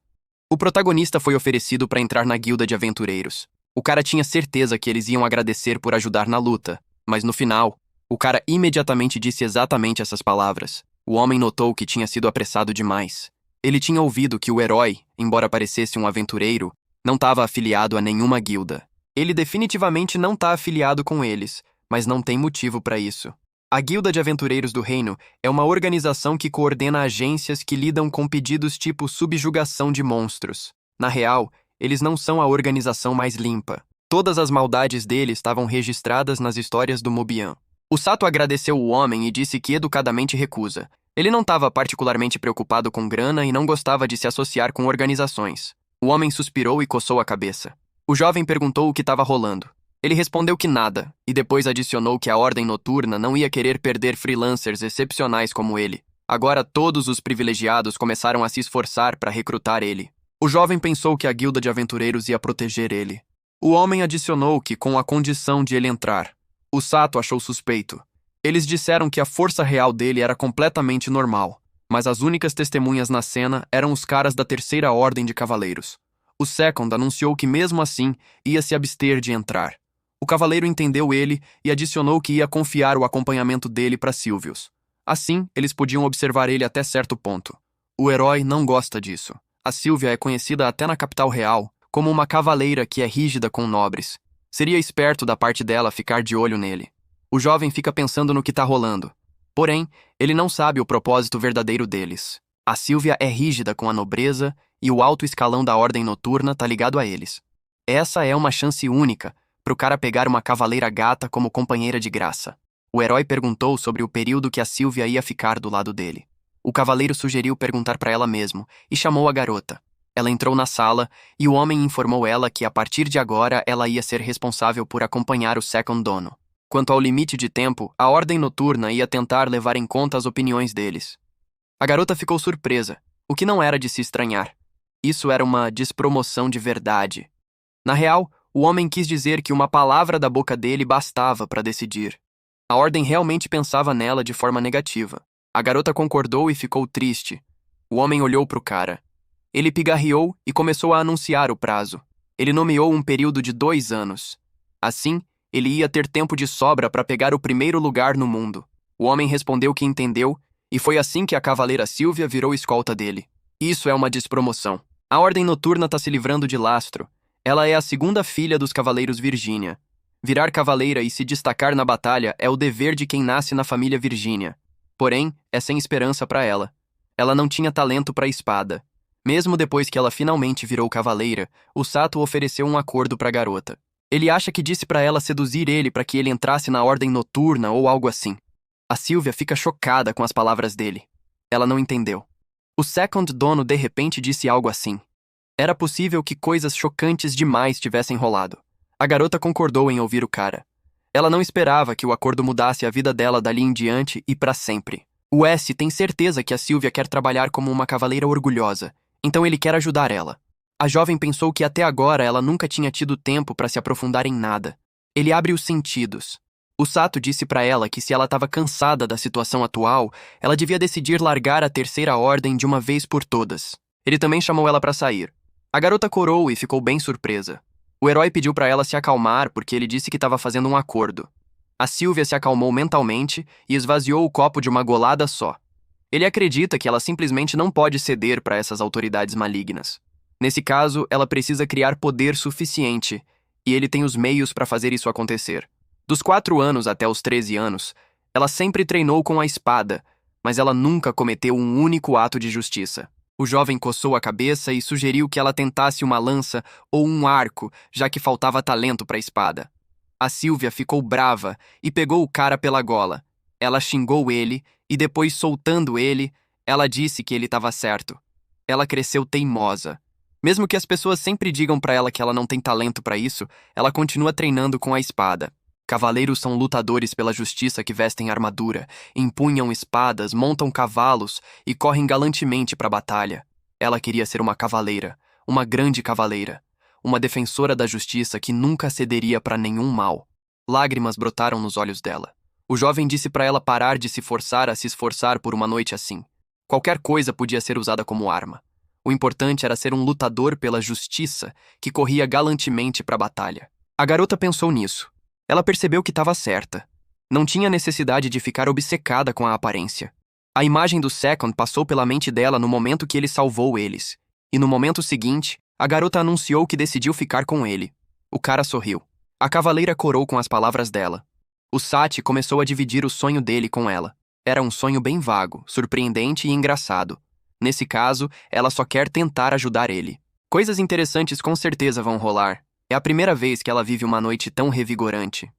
Speaker 1: O protagonista foi oferecido para entrar na guilda de aventureiros. O cara tinha certeza que eles iam agradecer por ajudar na luta, mas no final, o cara imediatamente disse exatamente essas palavras. O homem notou que tinha sido apressado demais. Ele tinha ouvido que o herói, embora parecesse um aventureiro, não estava afiliado a nenhuma guilda. Ele definitivamente não está afiliado com eles, mas não tem motivo para isso. A Guilda de Aventureiros do Reino é uma organização que coordena agências que lidam com pedidos tipo subjugação de monstros. Na real, eles não são a organização mais limpa. Todas as maldades deles estavam registradas nas histórias do Mobian. O Sato agradeceu o homem e disse que educadamente recusa. Ele não estava particularmente preocupado com grana e não gostava de se associar com organizações. O homem suspirou e coçou a cabeça. O jovem perguntou o que estava rolando. Ele respondeu que nada, e depois adicionou que a Ordem Noturna não ia querer perder freelancers excepcionais como ele. Agora todos os privilegiados começaram a se esforçar para recrutar ele. O jovem pensou que a guilda de aventureiros ia proteger ele. O homem adicionou que, com a condição de ele entrar. O Sato achou suspeito. Eles disseram que a força real dele era completamente normal, mas as únicas testemunhas na cena eram os caras da Terceira Ordem de Cavaleiros. O Second anunciou que, mesmo assim, ia se abster de entrar. O cavaleiro entendeu ele e adicionou que ia confiar o acompanhamento dele para Silvius. Assim, eles podiam observar ele até certo ponto. O herói não gosta disso. A Sylvia é conhecida até na capital real como uma cavaleira que é rígida com nobres. Seria esperto da parte dela ficar de olho nele. O jovem fica pensando no que tá rolando. Porém, ele não sabe o propósito verdadeiro deles. A Sylvia é rígida com a nobreza e o alto escalão da Ordem Noturna tá ligado a eles. Essa é uma chance única pro cara pegar uma cavaleira gata como companheira de graça. O herói perguntou sobre o período que a Sylvia ia ficar do lado dele. O cavaleiro sugeriu perguntar para ela mesmo e chamou a garota. Ela entrou na sala e o homem informou ela que a partir de agora ela ia ser responsável por acompanhar o Second Dono. Quanto ao limite de tempo, a Ordem Noturna ia tentar levar em conta as opiniões deles. A garota ficou surpresa, o que não era de se estranhar. Isso era uma despromoção de verdade. Na real, o homem quis dizer que uma palavra da boca dele bastava para decidir. A Ordem realmente pensava nela de forma negativa. A garota concordou e ficou triste. O homem olhou para o cara. Ele pigarreou e começou a anunciar o prazo. Ele nomeou um período de 2 anos. Assim, ele ia ter tempo de sobra para pegar o primeiro lugar no mundo. O homem respondeu que entendeu, e foi assim que a cavaleira Sylvia virou escolta dele. Isso é uma despromoção. A Ordem Noturna está se livrando de lastro. Ela é a segunda filha dos Cavaleiros Virgínia. Virar cavaleira e se destacar na batalha é o dever de quem nasce na família Virgínia. Porém, é sem esperança para ela. Ela não tinha talento para espada. Mesmo depois que ela finalmente virou cavaleira, o Sato ofereceu um acordo para a garota. Ele acha que disse para ela seduzir ele para que ele entrasse na Ordem Noturna ou algo assim. A Sylvia fica chocada com as palavras dele. Ela não entendeu. O Second Dono de repente disse algo assim. Era possível que coisas chocantes demais tivessem rolado. A garota concordou em ouvir o cara. Ela não esperava que o acordo mudasse a vida dela dali em diante e para sempre. O S tem certeza que a Sylvia quer trabalhar como uma cavaleira orgulhosa, então ele quer ajudar ela. A jovem pensou que até agora ela nunca tinha tido tempo para se aprofundar em nada. Ele abre os sentidos. O Sato disse para ela que se ela estava cansada da situação atual, ela devia decidir largar a Terceira Ordem de uma vez por todas. Ele também chamou ela para sair. A garota corou e ficou bem surpresa. O herói pediu para ela se acalmar porque ele disse que estava fazendo um acordo. A Sylvia se acalmou mentalmente e esvaziou o copo de uma golada só. Ele acredita que ela simplesmente não pode ceder para essas autoridades malignas. Nesse caso, ela precisa criar poder suficiente, e ele tem os meios para fazer isso acontecer. Dos 4 anos até os 13 anos, ela sempre treinou com a espada, mas ela nunca cometeu um único ato de justiça. O jovem coçou a cabeça e sugeriu que ela tentasse uma lança ou um arco, já que faltava talento para a espada. A Sylvia ficou brava e pegou o cara pela gola. Ela xingou ele e depois, soltando ele, ela disse que ele estava certo. Ela cresceu teimosa. Mesmo que as pessoas sempre digam para ela que ela não tem talento para isso, ela continua treinando com a espada. Cavaleiros são lutadores pela justiça que vestem armadura, empunham espadas, montam cavalos e correm galantemente para a batalha. Ela queria ser uma cavaleira, uma grande cavaleira, uma defensora da justiça que nunca cederia para nenhum mal. Lágrimas brotaram nos olhos dela. O jovem disse para ela parar de se forçar a se esforçar por uma noite assim. Qualquer coisa podia ser usada como arma. O importante era ser um lutador pela justiça que corria galantemente para a batalha. A garota pensou nisso. Ela percebeu que estava certa. Não tinha necessidade de ficar obcecada com a aparência. A imagem do Second passou pela mente dela no momento que ele salvou eles. E no momento seguinte, a garota anunciou que decidiu ficar com ele. O cara sorriu. A cavaleira corou com as palavras dela. O Sati começou a dividir o sonho dele com ela. Era um sonho bem vago, surpreendente e engraçado. Nesse caso, ela só quer tentar ajudar ele. Coisas interessantes com certeza vão rolar. É a primeira vez que ela vive uma noite tão revigorante.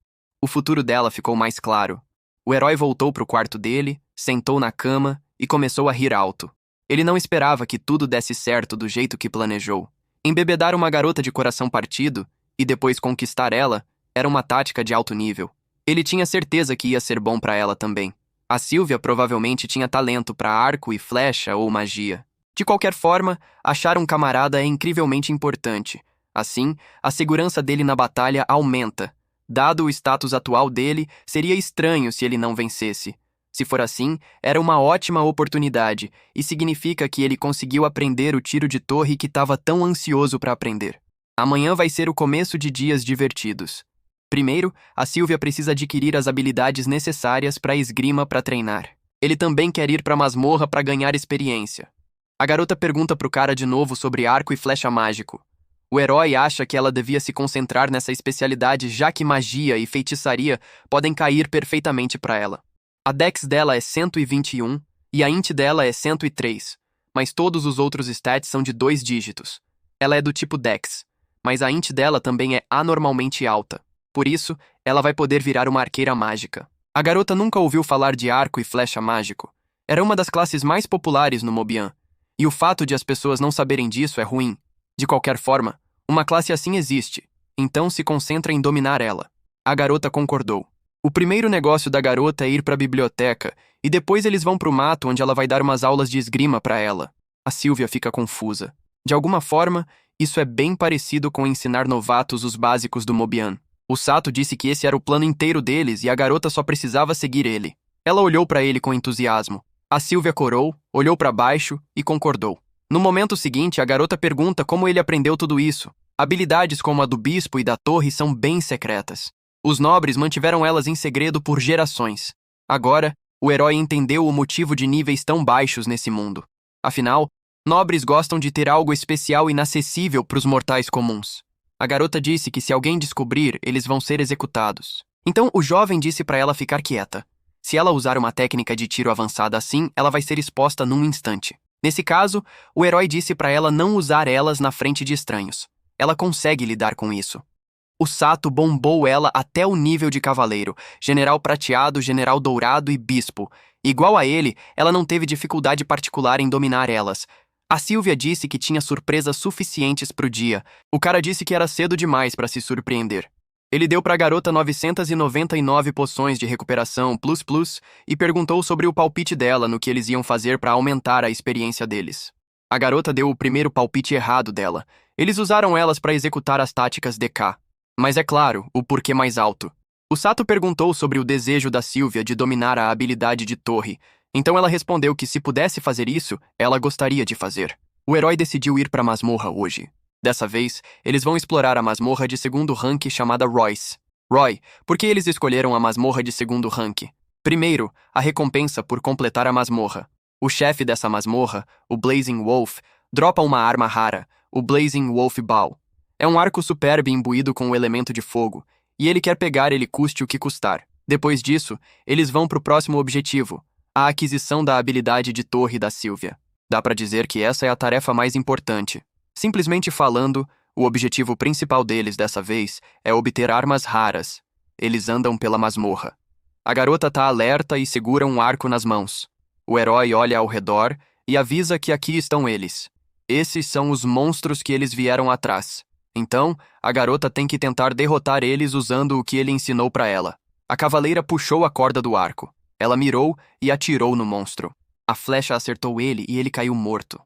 Speaker 1: O futuro dela ficou mais claro. O herói voltou para o quarto dele, sentou na cama e começou a rir alto. Ele não esperava que tudo desse certo do jeito que planejou. Embebedar uma garota de coração partido e depois conquistar ela Era uma tática de alto nível. Ele tinha certeza que ia ser bom para ela também. A Sylvia provavelmente tinha talento para arco e flecha ou magia. De qualquer forma, achar um camarada é incrivelmente importante. Assim, a segurança dele na batalha aumenta. Dado o status atual dele, seria estranho se ele não vencesse. Se for assim, era uma ótima oportunidade, e significa que ele conseguiu aprender o tiro de torre que estava tão ansioso para aprender. Amanhã vai ser o começo de dias divertidos. Primeiro, a Sylvia precisa adquirir as habilidades necessárias para a esgrima para treinar. Ele também quer ir para a masmorra para ganhar experiência. A garota pergunta pro cara de novo sobre arco e flecha mágico. O herói acha que ela devia se concentrar nessa especialidade, já que magia e feitiçaria podem cair perfeitamente para ela. A Dex dela é 121 e a Int dela é 103, mas todos os outros stats são de 2 dígitos. Ela é do tipo Dex, mas a Int dela também é anormalmente alta. Por isso, ela vai poder virar uma arqueira mágica. A garota nunca ouviu falar de arco e flecha mágico. Era uma das classes mais populares no Mobian, e o fato de as pessoas não saberem disso é ruim. De qualquer forma, uma classe assim existe, então se concentra em dominar ela. A garota concordou. O primeiro negócio da garota é ir para a biblioteca, e depois eles vão para o mato onde ela vai dar umas aulas de esgrima para ela. A Sylvia fica confusa. De alguma forma, isso é bem parecido com ensinar novatos os básicos do Mobian. O Sato disse que esse era o plano inteiro deles e a garota só precisava seguir ele. Ela olhou para ele com entusiasmo. A Sylvia corou, olhou para baixo e concordou. No momento seguinte, a garota pergunta como ele aprendeu tudo isso. Habilidades como a do bispo e da torre são bem secretas. Os nobres mantiveram elas em segredo por gerações. Agora, o herói entendeu o motivo de níveis tão baixos nesse mundo. Afinal, nobres gostam de ter algo especial e inacessível para os mortais comuns. A garota disse que se alguém descobrir, eles vão ser executados. Então, o jovem disse para ela ficar quieta. Se ela usar uma técnica de tiro avançada assim, ela vai ser exposta num instante. Nesse caso, o herói disse para ela não usar elas na frente de estranhos. Ela consegue lidar com isso. O Sato bombou ela até o nível de cavaleiro, general prateado, general dourado e bispo. Igual a ele, ela não teve dificuldade particular em dominar elas. A Sylvia disse que tinha surpresas suficientes pro dia. O cara disse que era cedo demais para se surpreender. Ele deu pra garota 999 poções de recuperação plus e perguntou sobre o palpite dela no que eles iam fazer para aumentar a experiência deles. A garota deu o primeiro palpite errado dela. Eles usaram elas para executar as táticas DK. Mas é claro, o porquê mais alto. O Sato perguntou sobre o desejo da Sylvia de dominar a habilidade de torre. Então ela respondeu que se pudesse fazer isso, ela gostaria de fazer. O herói decidiu ir para a masmorra hoje. Dessa vez, eles vão explorar a masmorra de segundo rank chamada Royce. Roy, por que eles escolheram a masmorra de segundo rank? Primeiro, a recompensa por completar a masmorra. O chefe dessa masmorra, o Blazing Wolf, dropa uma arma rara, o Blazing Wolf Bow. É um arco superbe imbuído com o elemento de fogo, e ele quer pegar ele custe o que custar. Depois disso, eles vão para o próximo objetivo, a aquisição da habilidade de torre da Sylvia. Dá pra dizer que essa é a tarefa mais importante. Simplesmente falando, o objetivo principal deles dessa vez é obter armas raras. Eles andam pela masmorra. A garota tá alerta e segura um arco nas mãos. O herói olha ao redor e avisa que aqui estão eles. Esses são os monstros que eles vieram atrás. Então, a garota tem que tentar derrotar eles usando o que ele ensinou pra ela. A cavaleira puxou a corda do arco. Ela mirou e atirou no monstro. A flecha acertou ele e ele caiu morto.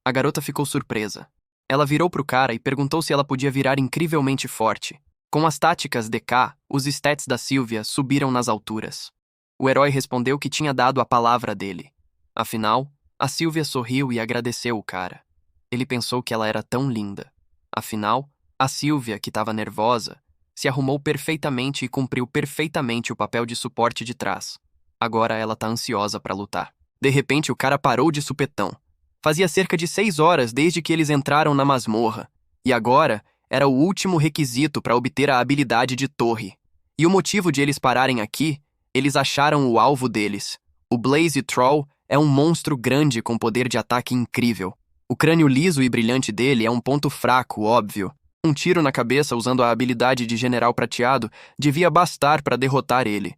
Speaker 1: A garota ficou surpresa. Ela virou pro cara e perguntou se ela podia virar incrivelmente forte. Com as táticas DK, os stats da Sylvia subiram nas alturas. O herói respondeu que tinha dado a palavra dele. Afinal, a Sylvia sorriu e agradeceu o cara. Ele pensou que ela era tão linda. Afinal, a Sylvia, que estava nervosa, se arrumou perfeitamente e cumpriu perfeitamente o papel de suporte de trás. Agora ela tá ansiosa para lutar. De repente, o cara parou de supetão. Fazia cerca de 6 horas desde que eles entraram na masmorra, e agora era o último requisito para obter a habilidade de torre. E o motivo de eles pararem aqui, eles acharam o alvo deles. O Blaze Troll é um monstro grande com poder de ataque incrível. O crânio liso e brilhante dele é um ponto fraco, óbvio. Um tiro na cabeça usando a habilidade de General Prateado devia bastar para derrotar ele.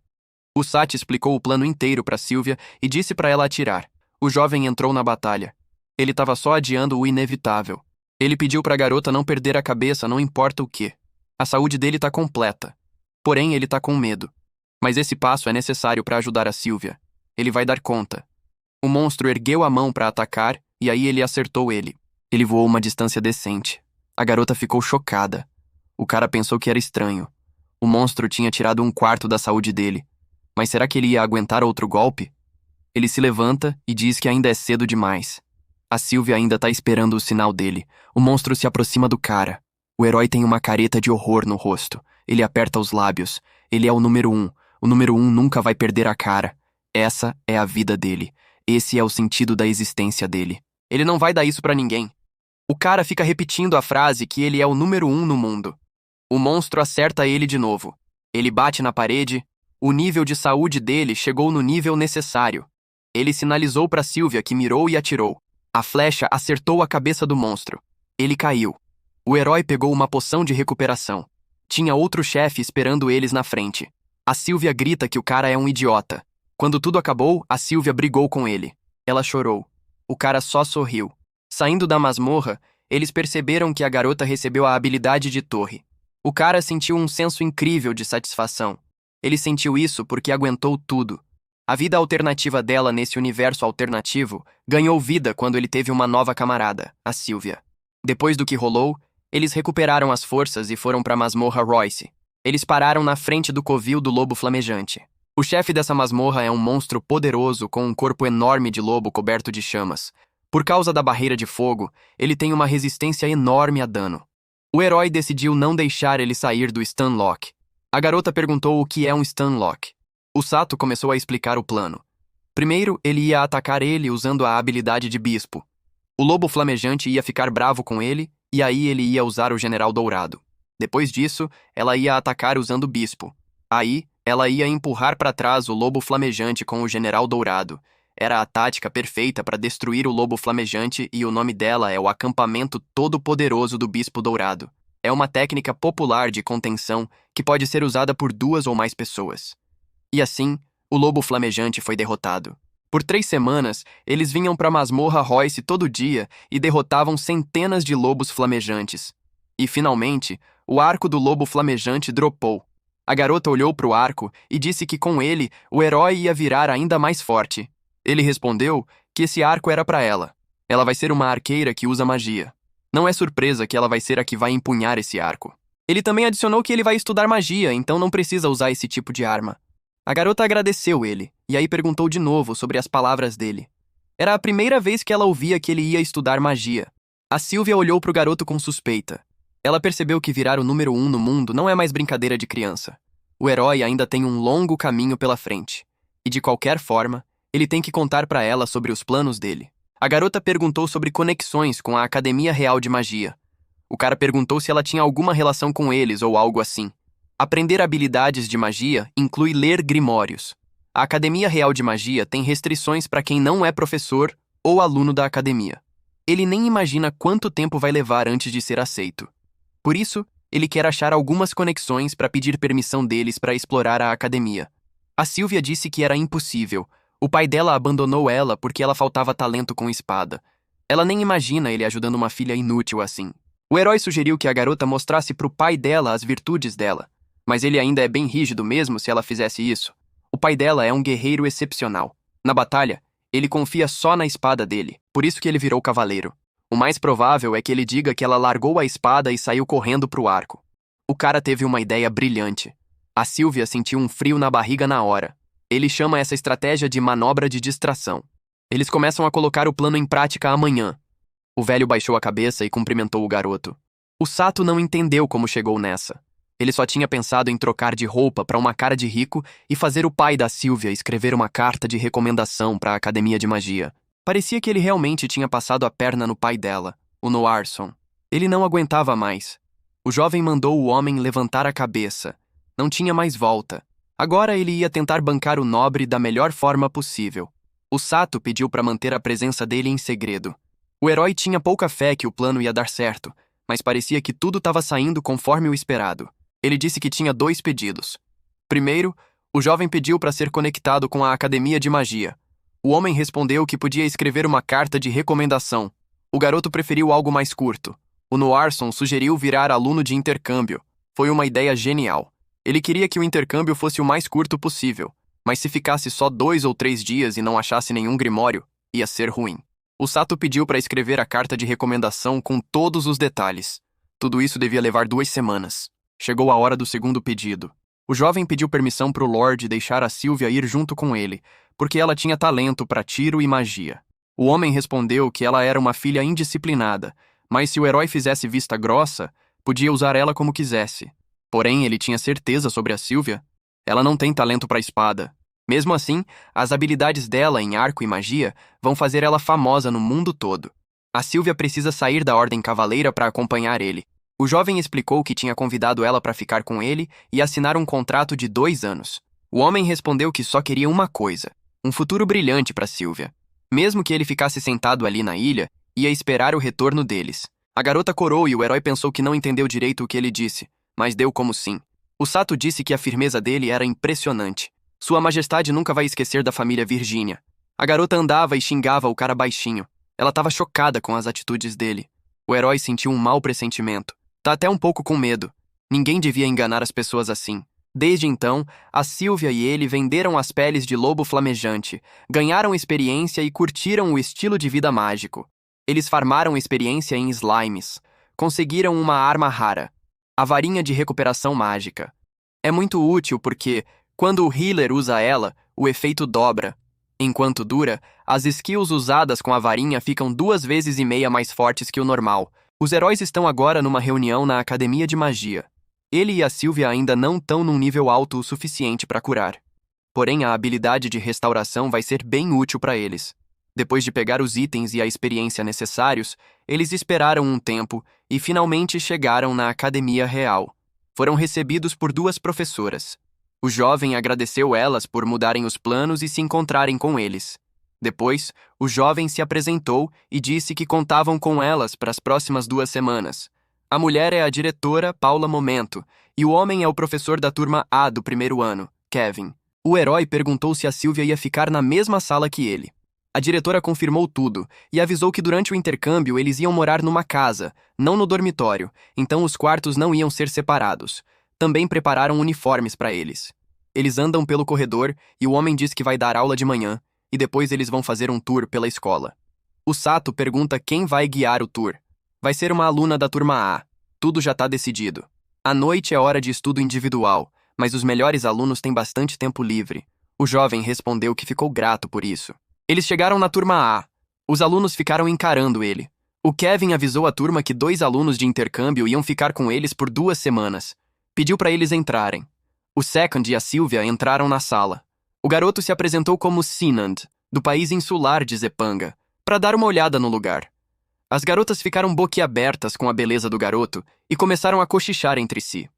Speaker 1: O Sati explicou o plano inteiro para Sylvia e disse para ela atirar. O jovem entrou na batalha. Ele estava só adiando o inevitável. Ele pediu para a garota não perder a cabeça, não importa o quê. A saúde dele está completa. Porém, ele tá com medo. Mas esse passo é necessário para ajudar a Sylvia. Ele vai dar conta. O monstro ergueu a mão para atacar e aí ele acertou ele. Ele voou uma distância decente. A garota ficou chocada. O cara pensou que era estranho. O monstro tinha tirado 1/4 da saúde dele. Mas será que ele ia aguentar outro golpe? Ele se levanta e diz que ainda é cedo demais. A Sylvia ainda tá esperando o sinal dele. O monstro se aproxima do cara. O herói tem uma careta de horror no rosto. Ele aperta os lábios. Ele é o número 1. O número 1 nunca vai perder a cara. Essa é a vida dele. Esse é o sentido da existência dele. Ele não vai dar isso pra ninguém. O cara fica repetindo a frase que ele é o número 1 no mundo. O monstro acerta ele de novo. Ele bate na parede. O nível de saúde dele chegou no nível necessário. Ele sinalizou pra Sylvia que mirou e atirou. A flecha acertou a cabeça do monstro. Ele caiu. O herói pegou uma poção de recuperação. Tinha outro chefe esperando eles na frente. A Sylvia grita que o cara é um idiota. Quando tudo acabou, a Sylvia brigou com ele. Ela chorou. O cara só sorriu. Saindo da masmorra, eles perceberam que a garota recebeu a habilidade de torre. O cara sentiu um senso incrível de satisfação. Ele sentiu isso porque aguentou tudo. A vida alternativa dela nesse universo alternativo ganhou vida quando ele teve uma nova camarada, a Sylvia. Depois do que rolou, eles recuperaram as forças e foram para a masmorra Royce. Eles pararam na frente do covil do lobo flamejante. O chefe dessa masmorra é um monstro poderoso com um corpo enorme de lobo coberto de chamas. Por causa da barreira de fogo, ele tem uma resistência enorme a dano. O herói decidiu não deixar ele sair do Stunlock. A garota perguntou o que é um Stunlock. O Sato começou a explicar o plano. Primeiro, ele ia atacar ele usando a habilidade de bispo. O lobo flamejante ia ficar bravo com ele, e aí ele ia usar o General Dourado. Depois disso, ela ia atacar usando o bispo. Aí, ela ia empurrar para trás o lobo flamejante com o General Dourado. Era a tática perfeita para destruir o lobo flamejante e o nome dela é o acampamento todo-poderoso do Bispo Dourado. É uma técnica popular de contenção que pode ser usada por 2 ou mais pessoas. E assim, o lobo flamejante foi derrotado. Por 3 semanas, eles vinham para a masmorra Royce todo dia e derrotavam centenas de lobos flamejantes. E, finalmente, o arco do lobo flamejante dropou. A garota olhou para o arco e disse que com ele, o herói ia virar ainda mais forte. Ele respondeu que esse arco era para ela. Ela vai ser uma arqueira que usa magia. Não é surpresa que ela vai ser a que vai empunhar esse arco. Ele também adicionou que ele vai estudar magia, então não precisa usar esse tipo de arma. A garota agradeceu ele, e aí perguntou de novo sobre as palavras dele. Era a primeira vez que ela ouvia que ele ia estudar magia. A Sylvia olhou para o garoto com suspeita. Ela percebeu que virar o número 1 no mundo não é mais brincadeira de criança. O herói ainda tem um longo caminho pela frente. E de qualquer forma, ele tem que contar para ela sobre os planos dele. A garota perguntou sobre conexões com a Academia Real de Magia. O cara perguntou se ela tinha alguma relação com eles ou algo assim. Aprender habilidades de magia inclui ler grimórios. A Academia Real de Magia tem restrições para quem não é professor ou aluno da academia. Ele nem imagina quanto tempo vai levar antes de ser aceito. Por isso, ele quer achar algumas conexões para pedir permissão deles para explorar a academia. A Sylvia disse que era impossível. O pai dela abandonou ela porque ela faltava talento com espada. Ela nem imagina ele ajudando uma filha inútil assim. O herói sugeriu que a garota mostrasse pro pai dela as virtudes dela. Mas ele ainda é bem rígido mesmo se ela fizesse isso. O pai dela é um guerreiro excepcional. Na batalha, ele confia só na espada dele, por isso que ele virou cavaleiro. O mais provável é que ele diga que ela largou a espada e saiu correndo pro arco. O cara teve uma ideia brilhante. A Sylvia sentiu um frio na barriga na hora. Ele chama essa estratégia de manobra de distração. Eles começam a colocar o plano em prática amanhã. O velho baixou a cabeça e cumprimentou o garoto. O Sato não entendeu como chegou nessa. Ele só tinha pensado em trocar de roupa para uma cara de rico e fazer o pai da Sylvia escrever uma carta de recomendação para a Academia de Magia. Parecia que ele realmente tinha passado a perna no pai dela, o Noarson. Ele não aguentava mais. O jovem mandou o homem levantar a cabeça. Não tinha mais volta. Agora ele ia tentar bancar o nobre da melhor forma possível. O Sato pediu para manter a presença dele em segredo. O herói tinha pouca fé que o plano ia dar certo, mas parecia que tudo estava saindo conforme o esperado. Ele disse que tinha 2 pedidos. Primeiro, o jovem pediu para ser conectado com a Academia de Magia. O homem respondeu que podia escrever uma carta de recomendação. O garoto preferiu algo mais curto. O Noarson sugeriu virar aluno de intercâmbio. Foi uma ideia genial. Ele queria que o intercâmbio fosse o mais curto possível, mas se ficasse só 2 ou 3 dias e não achasse nenhum grimório, ia ser ruim. O Sato pediu para escrever a carta de recomendação com todos os detalhes. Tudo isso devia levar 2 semanas. Chegou a hora do segundo pedido. O jovem pediu permissão para o Lorde deixar a Sylvia ir junto com ele, porque ela tinha talento para tiro e magia. O homem respondeu que ela era uma filha indisciplinada, mas se o herói fizesse vista grossa, podia usar ela como quisesse. Porém, ele tinha certeza sobre a Sylvia. Ela não tem talento para espada. Mesmo assim, as habilidades dela em arco e magia vão fazer ela famosa no mundo todo. A Sylvia precisa sair da Ordem Cavaleira para acompanhar ele. O jovem explicou que tinha convidado ela para ficar com ele e assinar um contrato de 2 anos. O homem respondeu que só queria uma coisa: um futuro brilhante para Sylvia. Mesmo que ele ficasse sentado ali na ilha, ia esperar o retorno deles. A garota corou e o herói pensou que não entendeu direito o que ele disse, mas deu como sim. O Sato disse que a firmeza dele era impressionante. Sua Majestade nunca vai esquecer da família Virgínia. A garota andava e xingava o cara baixinho. Ela estava chocada com as atitudes dele. O herói sentiu um mau pressentimento. Tá até um pouco com medo. Ninguém devia enganar as pessoas assim. Desde então, a Sylvia e ele venderam as peles de lobo flamejante, ganharam experiência e curtiram o estilo de vida mágico. Eles farmaram experiência em slimes. Conseguiram uma arma rara, a varinha de recuperação mágica. É muito útil porque, quando o healer usa ela, o efeito dobra. Enquanto dura, as skills usadas com a varinha ficam 2,5 vezes mais fortes que o normal. Os heróis estão agora numa reunião na Academia de Magia. Ele e a Sylvia ainda não estão num nível alto o suficiente para curar. Porém, a habilidade de restauração vai ser bem útil para eles. Depois de pegar os itens e a experiência necessários, eles esperaram um tempo e finalmente chegaram na Academia Real. Foram recebidos por 2 professoras. O jovem agradeceu elas por mudarem os planos e se encontrarem com eles. Depois, o jovem se apresentou e disse que contavam com elas para as próximas 2 semanas. A mulher é a diretora Paula Momento e o homem é o professor da turma A do primeiro ano, Kevin. O herói perguntou se a Sylvia ia ficar na mesma sala que ele. A diretora confirmou tudo e avisou que durante o intercâmbio eles iam morar numa casa, não no dormitório, então os quartos não iam ser separados. Também prepararam uniformes para eles. Eles andam pelo corredor e o homem diz que vai dar aula de manhã e depois eles vão fazer um tour pela escola. O Sato pergunta quem vai guiar o tour. Vai ser uma aluna da turma A. Tudo já está decidido. À noite é hora de estudo individual, mas os melhores alunos têm bastante tempo livre. O jovem respondeu que ficou grato por isso. Eles chegaram na turma A. Os alunos ficaram encarando ele. O Kevin avisou a turma que 2 alunos de intercâmbio iam ficar com eles por 2 semanas. Pediu para eles entrarem. O Second e a Sylvia entraram na sala. O garoto se apresentou como Sinand, do país insular de Zepanga, para dar uma olhada no lugar. As garotas ficaram boquiabertas com a beleza do garoto e começaram a cochichar entre si.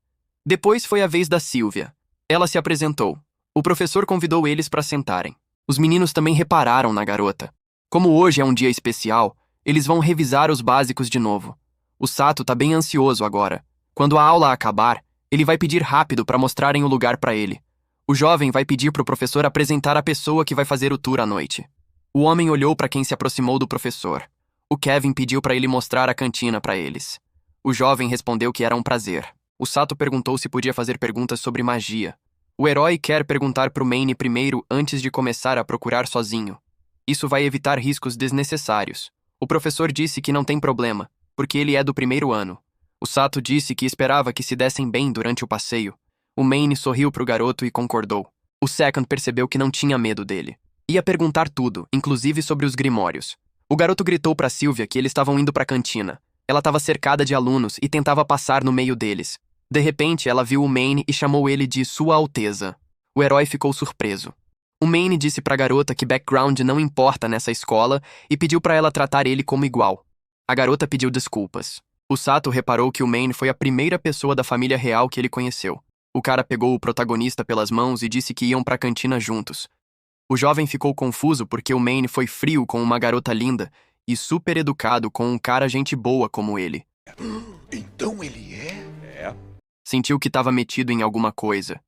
Speaker 1: Depois foi a vez da Sylvia. Ela se apresentou. O professor convidou eles para sentarem. Os meninos também repararam na garota. Como hoje é um dia especial, eles vão revisar os básicos de novo. O Sato tá bem ansioso agora. Quando a aula acabar, ele vai pedir rápido para mostrarem o lugar para ele. O jovem vai pedir para o professor apresentar a pessoa que vai fazer o tour à noite. O homem olhou para quem se aproximou do professor. O Kevin pediu para ele mostrar a cantina para eles. O jovem respondeu que era um prazer. O Sato perguntou se podia fazer perguntas sobre magia. O herói quer perguntar pro Maine primeiro antes de começar a procurar sozinho. Isso vai evitar riscos desnecessários. O professor disse que não tem problema, porque ele é do primeiro ano. O Sato disse que esperava que se dessem bem durante o passeio. O Maine sorriu pro garoto e concordou. O Second percebeu que não tinha medo dele. Ia perguntar tudo, inclusive sobre os grimórios. O garoto gritou para Sylvia que eles estavam indo para a cantina. Ela estava cercada de alunos e tentava passar no meio deles. De repente, ela viu o Maine e chamou ele de Sua Alteza. O herói ficou surpreso. O Maine disse para a garota que background não importa nessa escola e pediu para ela tratar ele como igual. A garota pediu desculpas. O Sato reparou que o Maine foi a primeira pessoa da família real que ele conheceu. O cara pegou o protagonista pelas mãos e disse que iam para a cantina juntos. O jovem ficou confuso porque o Maine foi frio com uma garota linda e super educado com um cara gente boa como ele.
Speaker 2: Então ele é?
Speaker 1: Sentiu que estava metido em alguma coisa.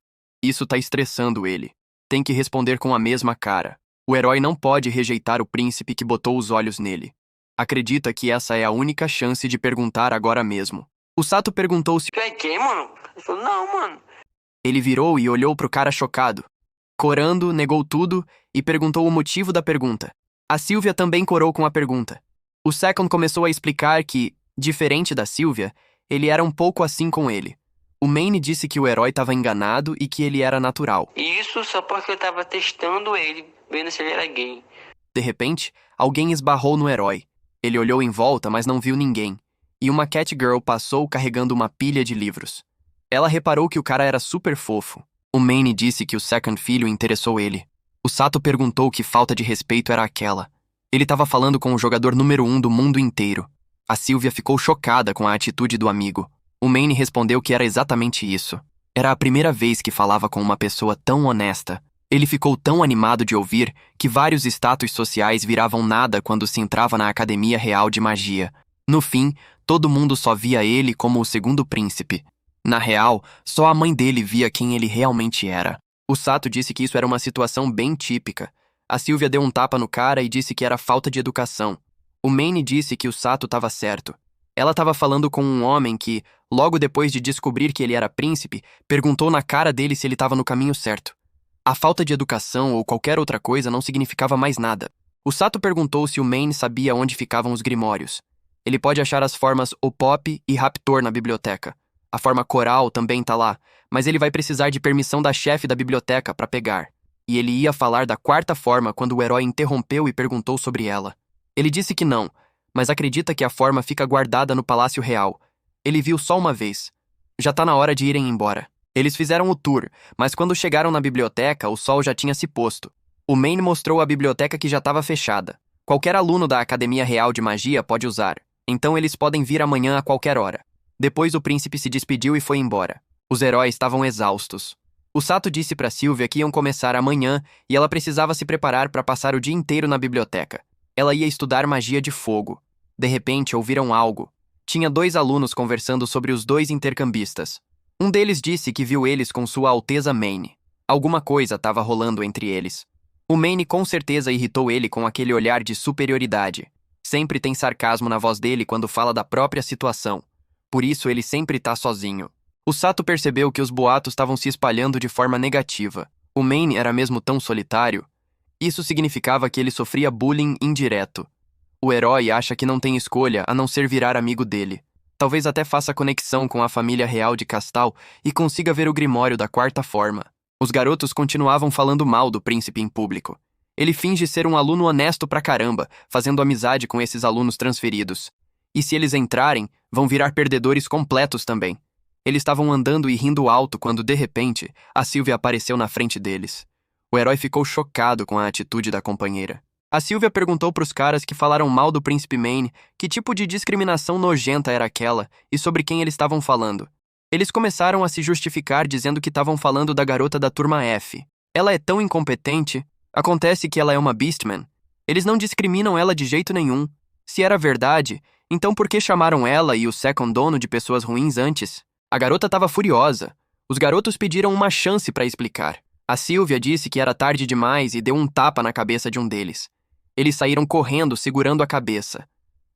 Speaker 1: Isso tá estressando ele. Tem que responder com a mesma cara. O herói não pode rejeitar o príncipe que botou os olhos nele. Acredita que essa é a única chance de perguntar agora mesmo. O Sato perguntou se...
Speaker 3: Tu é quem, mano? Ele falou, não, mano.
Speaker 1: Ele virou e olhou pro cara chocado. Corando, negou tudo e perguntou o motivo da pergunta. A Sylvia também corou com a pergunta. O Second começou a explicar que, diferente da Sylvia, ele era um pouco assim com ele. O Maine disse que o herói estava enganado e que ele era natural.
Speaker 3: Isso só porque eu tava testando ele, vendo se ele era gay.
Speaker 1: De repente, alguém esbarrou no herói. Ele olhou em volta, mas não viu ninguém. E uma Catgirl passou carregando uma pilha de livros. Ela reparou que o cara era super fofo. O Maine disse que o Second filho interessou ele. O Sato perguntou que falta de respeito era aquela. Ele estava falando com o jogador número 1 do mundo inteiro. A Sylvia ficou chocada com a atitude do amigo. O Maine respondeu que era exatamente isso. Era a primeira vez que falava com uma pessoa tão honesta. Ele ficou tão animado de ouvir que vários status sociais viravam nada quando se entrava na Academia Real de Magia. No fim, todo mundo só via ele como o segundo príncipe. Na real, só a mãe dele via quem ele realmente era. O Sato disse que isso era uma situação bem típica. A Sylvia deu um tapa no cara e disse que era falta de educação. O Maine disse que o Sato estava certo. Ela estava falando com um homem que, logo depois de descobrir que ele era príncipe, perguntou na cara dele se ele estava no caminho certo. A falta de educação ou qualquer outra coisa não significava mais nada. O Sato perguntou se o Maine sabia onde ficavam os grimórios. Ele pode achar as formas Opop e Raptor na biblioteca. A forma Coral também tá lá, mas ele vai precisar de permissão da chefe da biblioteca para pegar. E ele ia falar da quarta forma quando o herói interrompeu e perguntou sobre ela. Ele disse que não, mas acredita que a forma fica guardada no Palácio Real. Ele viu só uma vez. Já tá na hora de irem embora. Eles fizeram o tour, mas quando chegaram na biblioteca, o sol já tinha se posto. O Maine mostrou a biblioteca que já estava fechada. Qualquer aluno da Academia Real de Magia pode usar, então eles podem vir amanhã a qualquer hora. Depois o príncipe se despediu e foi embora. Os heróis estavam exaustos. O Sato disse para Sylvia que iam começar amanhã e ela precisava se preparar para passar o dia inteiro na biblioteca. Ela ia estudar magia de fogo. De repente, ouviram algo. Tinha 2 alunos conversando sobre os 2 intercambistas. Um deles disse que viu eles com Sua Alteza Maine. Alguma coisa estava rolando entre eles. O Maine com certeza irritou ele com aquele olhar de superioridade. Sempre tem sarcasmo na voz dele quando fala da própria situação. Por isso ele sempre tá sozinho. O Sato percebeu que os boatos estavam se espalhando de forma negativa. O Maine era mesmo tão solitário. Isso significava que ele sofria bullying indireto. O herói acha que não tem escolha a não ser virar amigo dele. Talvez até faça conexão com a família real de Castal e consiga ver o grimório da quarta forma. Os garotos continuavam falando mal do príncipe em público. Ele finge ser um aluno honesto pra caramba, fazendo amizade com esses alunos transferidos. E se eles entrarem, vão virar perdedores completos também. Eles estavam andando e rindo alto quando, de repente, a Sylvia apareceu na frente deles. O herói ficou chocado com a atitude da companheira. A Sylvia perguntou pros caras que falaram mal do príncipe Maine que tipo de discriminação nojenta era aquela e sobre quem eles estavam falando. Eles começaram a se justificar dizendo que estavam falando da garota da turma F. Ela é tão incompetente. Acontece que ela é uma Beastman. Eles não discriminam ela de jeito nenhum. Se era verdade, então por que chamaram ela e o Second dono de pessoas ruins antes? A garota estava furiosa. Os garotos pediram uma chance para explicar. A Sylvia disse que era tarde demais e deu um tapa na cabeça de um deles. Eles saíram correndo, segurando a cabeça.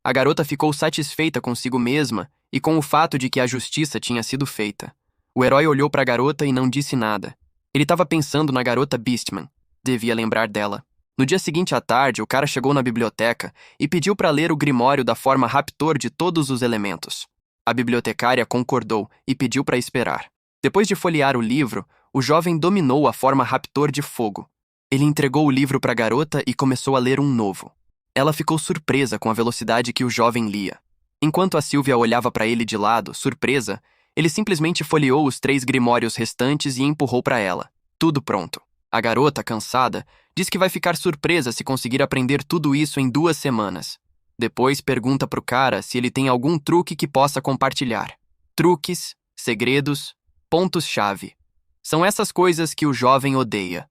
Speaker 1: A garota ficou satisfeita consigo mesma e com o fato de que a justiça tinha sido feita. O herói olhou para a garota e não disse nada. Ele estava pensando na garota Beastman. Devia lembrar dela. No dia seguinte à tarde, o cara chegou na biblioteca e pediu para ler o grimório da forma Raptor de todos os elementos. A bibliotecária concordou e pediu para esperar. Depois de folhear o livro, o jovem dominou a forma Raptor de fogo. Ele entregou o livro para a garota e começou a ler um novo. Ela ficou surpresa com a velocidade que o jovem lia. Enquanto a Sylvia olhava para ele de lado, surpresa, ele simplesmente folheou os 3 grimórios restantes e empurrou para ela. Tudo pronto. A garota, cansada, diz que vai ficar surpresa se conseguir aprender tudo isso em 2 semanas. Depois pergunta pro cara se ele tem algum truque que possa compartilhar. Truques, segredos, pontos-chave. São essas coisas que o jovem odeia.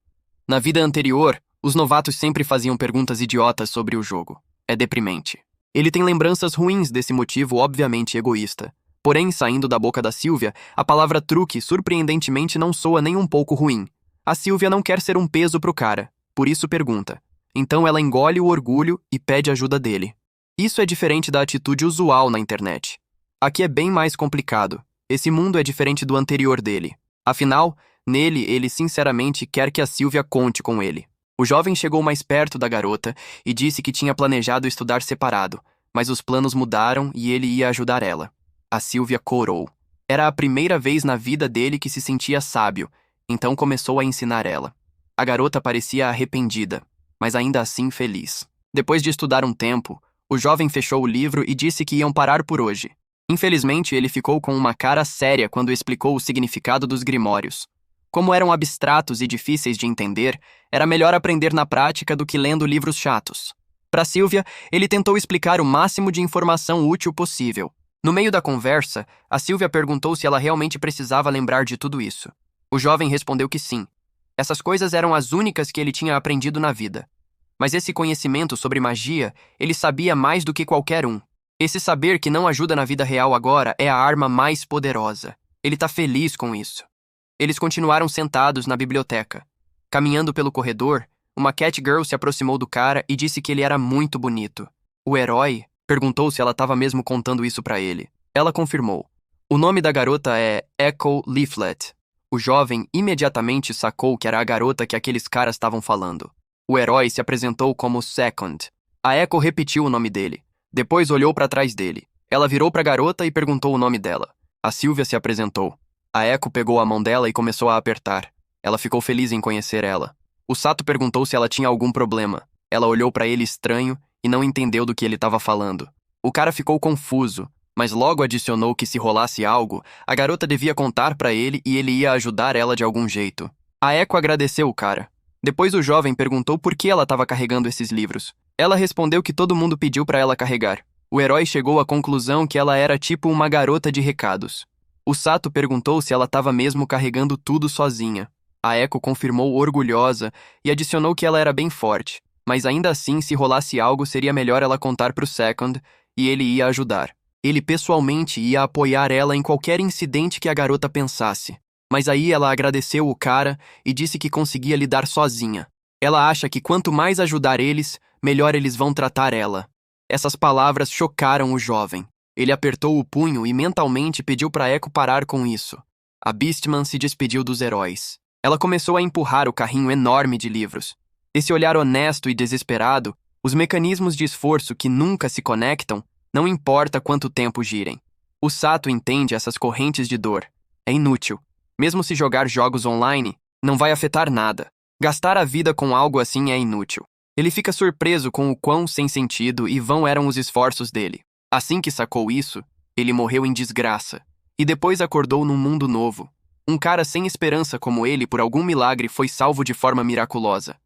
Speaker 1: Na vida anterior, os novatos sempre faziam perguntas idiotas sobre o jogo. É deprimente. Ele tem lembranças ruins desse motivo obviamente egoísta. Porém, saindo da boca da Sylvia, a palavra truque surpreendentemente não soa nem um pouco ruim. A Sylvia não quer ser um peso pro cara, por isso pergunta. Então ela engole o orgulho e pede ajuda dele. Isso é diferente da atitude usual na internet. Aqui é bem mais complicado. Esse mundo é diferente do anterior dele. Afinal, Nele, ele sinceramente quer que a Sylvia conte com ele. O jovem chegou mais perto da garota e disse que tinha planejado estudar separado, mas os planos mudaram e ele ia ajudar ela. A Sylvia corou. Era a primeira vez na vida dele que se sentia sábio, então começou a ensinar ela. A garota parecia arrependida, mas ainda assim feliz. Depois de estudar um tempo, o jovem fechou o livro e disse que iam parar por hoje. Infelizmente, ele ficou com uma cara séria quando explicou o significado dos grimórios. Como eram abstratos e difíceis de entender, era melhor aprender na prática do que lendo livros chatos. Para Sylvia, ele tentou explicar o máximo de informação útil possível. No meio da conversa, a Sylvia perguntou se ela realmente precisava lembrar de tudo isso. O jovem respondeu que sim. Essas coisas eram as únicas que ele tinha aprendido na vida. Mas esse conhecimento sobre magia, ele sabia mais do que qualquer um. Esse saber que não ajuda na vida real agora é a arma mais poderosa. Ele tá feliz com isso. Eles continuaram sentados na biblioteca. Caminhando pelo corredor, uma Catgirl se aproximou do cara e disse que ele era muito bonito. O herói perguntou se ela estava mesmo contando isso pra ele. Ela confirmou. O nome da garota é Echo Leaflet. O jovem imediatamente sacou que era a garota que aqueles caras estavam falando. O herói se apresentou como Second. A Echo repetiu o nome dele. Depois olhou para trás dele. Ela virou para a garota e perguntou o nome dela. A Sylvia se apresentou. A Echo pegou a mão dela e começou a apertar. Ela ficou feliz em conhecer ela. O Sato perguntou se ela tinha algum problema. Ela olhou para ele estranho e não entendeu do que ele estava falando. O cara ficou confuso, mas logo adicionou que se rolasse algo, a garota devia contar para ele e ele ia ajudar ela de algum jeito. A Echo agradeceu o cara. Depois o jovem perguntou por que ela estava carregando esses livros. Ela respondeu que todo mundo pediu para ela carregar. O herói chegou à conclusão que ela era tipo uma garota de recados. O Sato perguntou se ela estava mesmo carregando tudo sozinha. A Echo confirmou orgulhosa e adicionou que ela era bem forte, mas ainda assim, se rolasse algo, seria melhor ela contar pro Second e ele ia ajudar. Ele pessoalmente ia apoiar ela em qualquer incidente que a garota pensasse. Mas aí ela agradeceu o cara e disse que conseguia lidar sozinha. Ela acha que quanto mais ajudar eles, melhor eles vão tratar ela. Essas palavras chocaram o jovem. Ele apertou o punho e mentalmente pediu para Echo parar com isso. A Beastman se despediu dos heróis. Ela começou a empurrar o carrinho enorme de livros. Esse olhar honesto e desesperado, os mecanismos de esforço que nunca se conectam, não importa quanto tempo girem. O Sato entende essas correntes de dor. É inútil. Mesmo se jogar jogos online, não vai afetar nada. Gastar a vida com algo assim é inútil. Ele fica surpreso com o quão sem sentido e vão eram os esforços dele. Assim que sacou isso, ele morreu em desgraça. E depois acordou num mundo novo. Um cara sem esperança como ele, por algum milagre, foi salvo de forma miraculosa.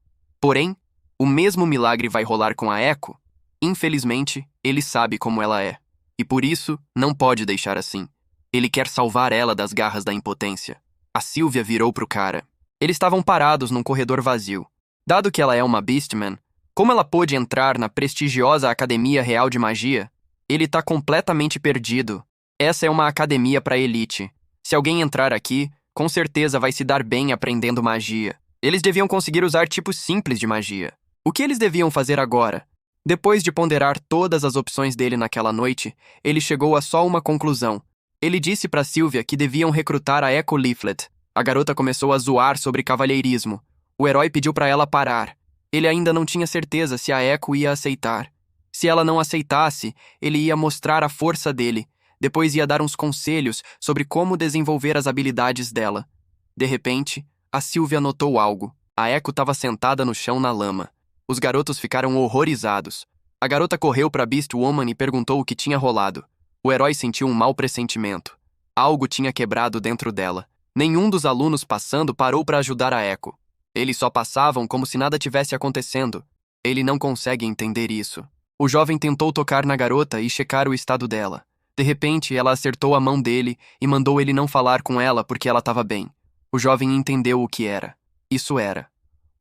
Speaker 1: Porém, o mesmo milagre vai rolar com a Echo? Infelizmente, ele sabe como ela é. E por isso, não pode deixar assim. Ele quer salvar ela das garras da impotência. A Sylvia virou pro cara. Eles estavam parados num corredor vazio. Dado que ela é uma Beastman, como ela pôde entrar na prestigiosa Academia Real de Magia? Ele tá completamente perdido. Essa é uma academia pra elite. Se alguém entrar aqui, com certeza vai se dar bem aprendendo magia. Eles deviam conseguir usar tipos simples de magia. O que eles deviam fazer agora? Depois de ponderar todas as opções dele naquela noite, ele chegou a só uma conclusão. Ele disse para Sylvia que deviam recrutar a Echo Leaflet. A garota começou a zoar sobre cavalheirismo. O herói pediu para ela parar. Ele ainda não tinha certeza se a Echo ia aceitar. Se ela não aceitasse, ele ia mostrar a força dele. Depois ia dar uns conselhos sobre como desenvolver as habilidades dela. De repente, a Sylvia notou algo. A Echo estava sentada no chão na lama. Os garotos ficaram horrorizados. A garota correu para Beastwoman e perguntou o que tinha rolado. O herói sentiu um mau pressentimento. Algo tinha quebrado dentro dela. Nenhum dos alunos passando parou para ajudar a Echo. Eles só passavam como se nada tivesse acontecendo. Ele não consegue entender isso. O jovem tentou tocar na garota e checar o estado dela. De repente, ela acertou a mão dele e mandou ele não falar com ela porque ela estava bem. O jovem entendeu o que era. Isso era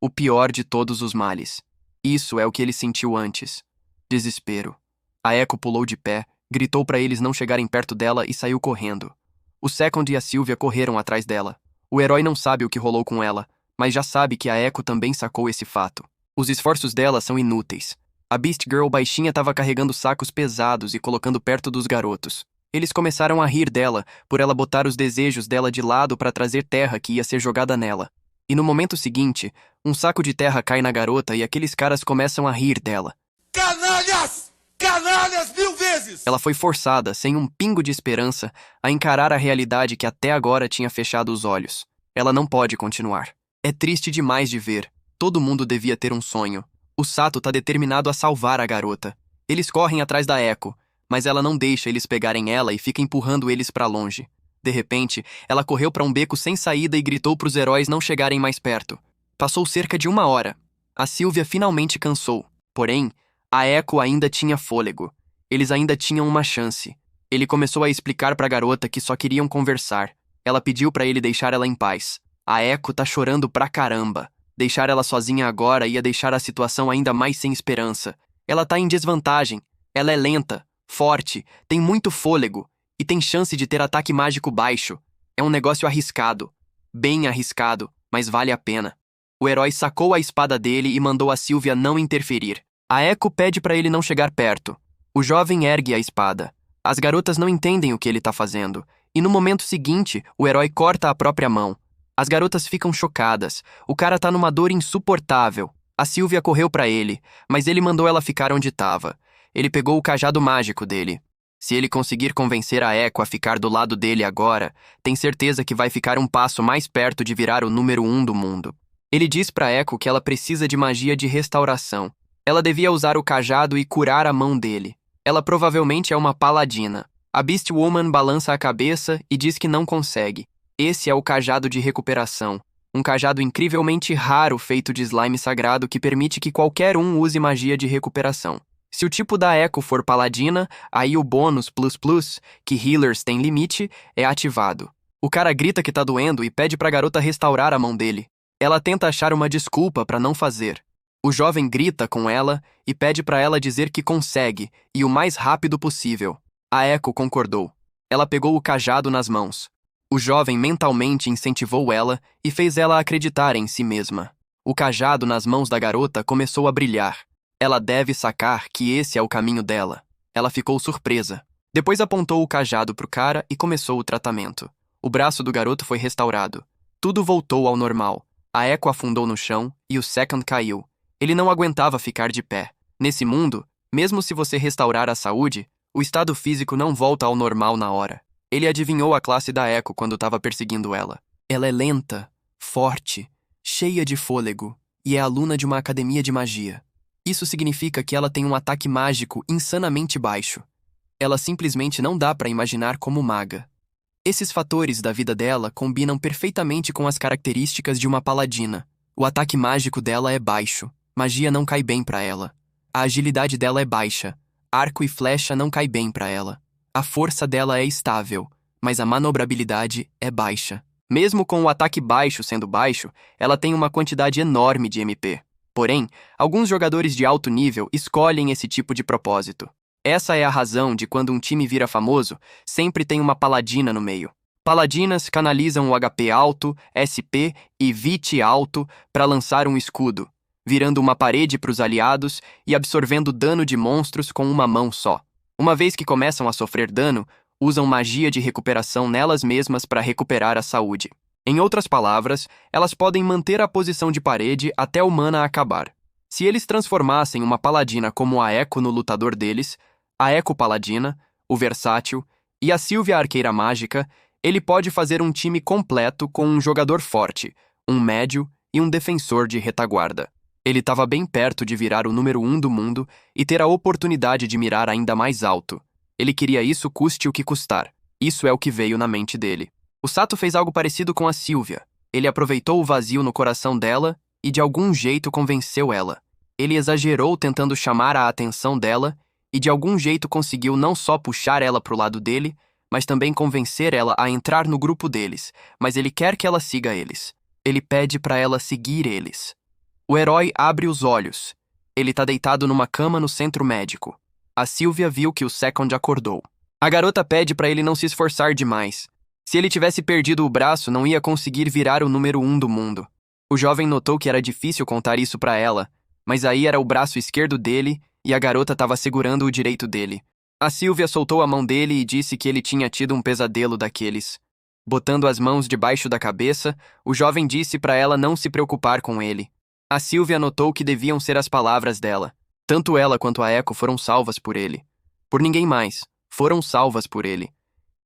Speaker 1: o pior de todos os males. Isso é o que ele sentiu antes. Desespero. A Echo pulou de pé, gritou para eles não chegarem perto dela e saiu correndo. O Second e a Sylvia correram atrás dela. O herói não sabe o que rolou com ela, mas já sabe que a Echo também sacou esse fato. Os esforços dela são inúteis. A Beast Girl baixinha estava carregando sacos pesados e colocando perto dos garotos. Eles começaram a rir dela, por ela botar os desejos dela de lado para trazer terra que ia ser jogada nela. E no momento seguinte, um saco de terra cai na garota e aqueles caras começam a rir dela.
Speaker 2: Canalhas! Canalhas 1000 vezes!
Speaker 1: Ela foi forçada, sem um pingo de esperança, a encarar a realidade que até agora tinha fechado os olhos. Ela não pode continuar. É triste demais de ver. Todo mundo devia ter um sonho. O Sato tá determinado a salvar a garota. Eles correm atrás da Echo, mas ela não deixa eles pegarem ela e fica empurrando eles pra longe. De repente, ela correu pra um beco sem saída e gritou pros heróis não chegarem mais perto. Passou cerca de 1 hora. A Sylvia finalmente cansou. Porém, a Echo ainda tinha fôlego. Eles ainda tinham uma chance. Ele começou a explicar pra garota que só queriam conversar. Ela pediu pra ele deixar ela em paz. A Echo tá chorando pra caramba. Deixar ela sozinha agora ia deixar a situação ainda mais sem esperança. Ela tá em desvantagem. Ela é lenta, forte, tem muito fôlego e tem chance de ter ataque mágico baixo. É um negócio arriscado. Bem arriscado, mas vale a pena. O herói sacou a espada dele e mandou a Sylvia não interferir. A Echo pede pra ele não chegar perto. O jovem ergue a espada. As garotas não entendem o que ele tá fazendo. E no momento seguinte, o herói corta a própria mão. As garotas ficam chocadas. O cara tá numa dor insuportável. A Sylvia correu pra ele, mas ele mandou ela ficar onde tava. Ele pegou o cajado mágico dele. Se ele conseguir convencer a Echo a ficar do lado dele agora, tem certeza que vai ficar um passo mais perto de virar o número 1 do mundo. Ele diz pra Echo que ela precisa de magia de restauração. Ela devia usar o cajado e curar a mão dele. Ela provavelmente é uma paladina. A Beast Woman balança a cabeça e diz que não consegue. Esse é o cajado de recuperação. Um cajado incrivelmente raro feito de slime sagrado que permite que qualquer um use magia de recuperação. Se o tipo da Echo for paladina, aí o bônus ++, que healers têm limite, é ativado. O cara grita que tá doendo e pede pra garota restaurar a mão dele. Ela tenta achar uma desculpa pra não fazer. O jovem grita com ela e pede pra ela dizer que consegue, e o mais rápido possível. A Echo concordou. Ela pegou o cajado nas mãos. O jovem mentalmente incentivou ela e fez ela acreditar em si mesma. O cajado nas mãos da garota começou a brilhar. Ela deve sacar que esse é o caminho dela. Ela ficou surpresa. Depois apontou o cajado pro cara e começou o tratamento. O braço do garoto foi restaurado. Tudo voltou ao normal. A Echo afundou no chão e o Second caiu. Ele não aguentava ficar de pé. Nesse mundo, mesmo se você restaurar a saúde, o estado físico não volta ao normal na hora. Ele adivinhou a classe da Echo quando estava perseguindo ela. Ela é lenta, forte, cheia de fôlego e é aluna de uma academia de magia. Isso significa que ela tem um ataque mágico insanamente baixo. Ela simplesmente não dá para imaginar como maga. Esses fatores da vida dela combinam perfeitamente com as características de uma paladina. O ataque mágico dela é baixo. Magia não cai bem para ela. A agilidade dela é baixa. Arco e flecha não cai bem para ela. A força dela é estável, mas a manobrabilidade é baixa. Mesmo com o ataque baixo sendo baixo, ela tem uma quantidade enorme de MP. Porém, alguns jogadores de alto nível escolhem esse tipo de propósito. Essa é a razão de quando um time vira famoso, sempre tem uma paladina no meio. Paladinas canalizam o HP alto, SP e VIT alto para lançar um escudo, virando uma parede para os aliados e absorvendo dano de monstros com uma mão só. Uma vez que começam a sofrer dano, usam magia de recuperação nelas mesmas para recuperar a saúde. Em outras palavras, elas podem manter a posição de parede até o mana acabar. Se eles transformassem uma paladina como a Echo no lutador deles, a Echo Paladina, o Versátil e a Sylvia Arqueira Mágica, ele pode fazer um time completo com um jogador forte, um médio e um defensor de retaguarda. Ele estava bem perto de virar o número 1 do mundo e ter a oportunidade de mirar ainda mais alto. Ele queria isso custe o que custar. Isso é o que veio na mente dele. O Sato fez algo parecido com a Sylvia. Ele aproveitou o vazio no coração dela e de algum jeito convenceu ela. Ele exagerou tentando chamar a atenção dela e de algum jeito conseguiu não só puxar ela pro lado dele, mas também convencer ela a entrar no grupo deles, mas ele quer que ela siga eles. Ele pede para ela seguir eles. O herói abre os olhos. Ele tá deitado numa cama no centro médico. A Sylvia viu que o Second acordou. A garota pede para ele não se esforçar demais. Se ele tivesse perdido o braço, não ia conseguir virar o número 1 do mundo. O jovem notou que era difícil contar isso para ela, mas aí era o braço esquerdo dele e a garota estava segurando o direito dele. A Silvia soltou a mão dele e disse que ele tinha tido um pesadelo daqueles. Botando as mãos debaixo da cabeça, o jovem disse para ela não se preocupar com ele. A Silvia notou que deviam ser as palavras dela. Tanto ela quanto a Echo foram salvas por ele. Por ninguém mais. Foram salvas por ele.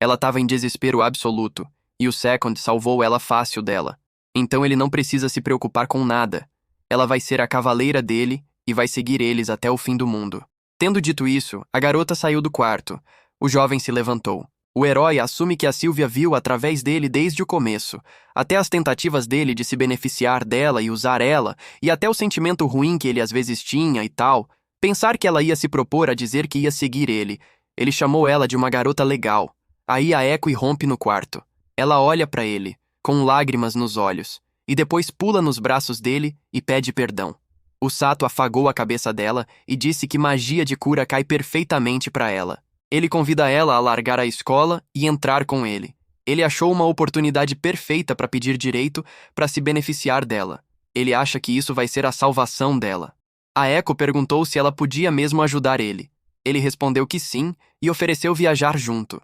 Speaker 1: Ela estava em desespero absoluto, e o Second salvou ela fácil dela. Então ele não precisa se preocupar com nada. Ela vai ser a cavaleira dele e vai seguir eles até o fim do mundo. Tendo dito isso, a garota saiu do quarto. O jovem se levantou. O herói assume que a Silvia viu através dele desde o começo, até as tentativas dele de se beneficiar dela e usar ela, e até o sentimento ruim que ele às vezes tinha e tal. Pensar que ela ia se propor a dizer que ia seguir ele. Ele chamou ela de uma garota legal. Aí a Echo irrompe no quarto. Ela olha para ele, com lágrimas nos olhos, e depois pula nos braços dele e pede perdão. O Sato afagou a cabeça dela e disse que magia de cura cai perfeitamente para ela. Ele convida ela a largar a escola e entrar com ele. Ele achou uma oportunidade perfeita para pedir direito para se beneficiar dela. Ele acha que isso vai ser a salvação dela. A Echo perguntou se ela podia mesmo ajudar ele. Ele respondeu que sim e ofereceu viajar junto.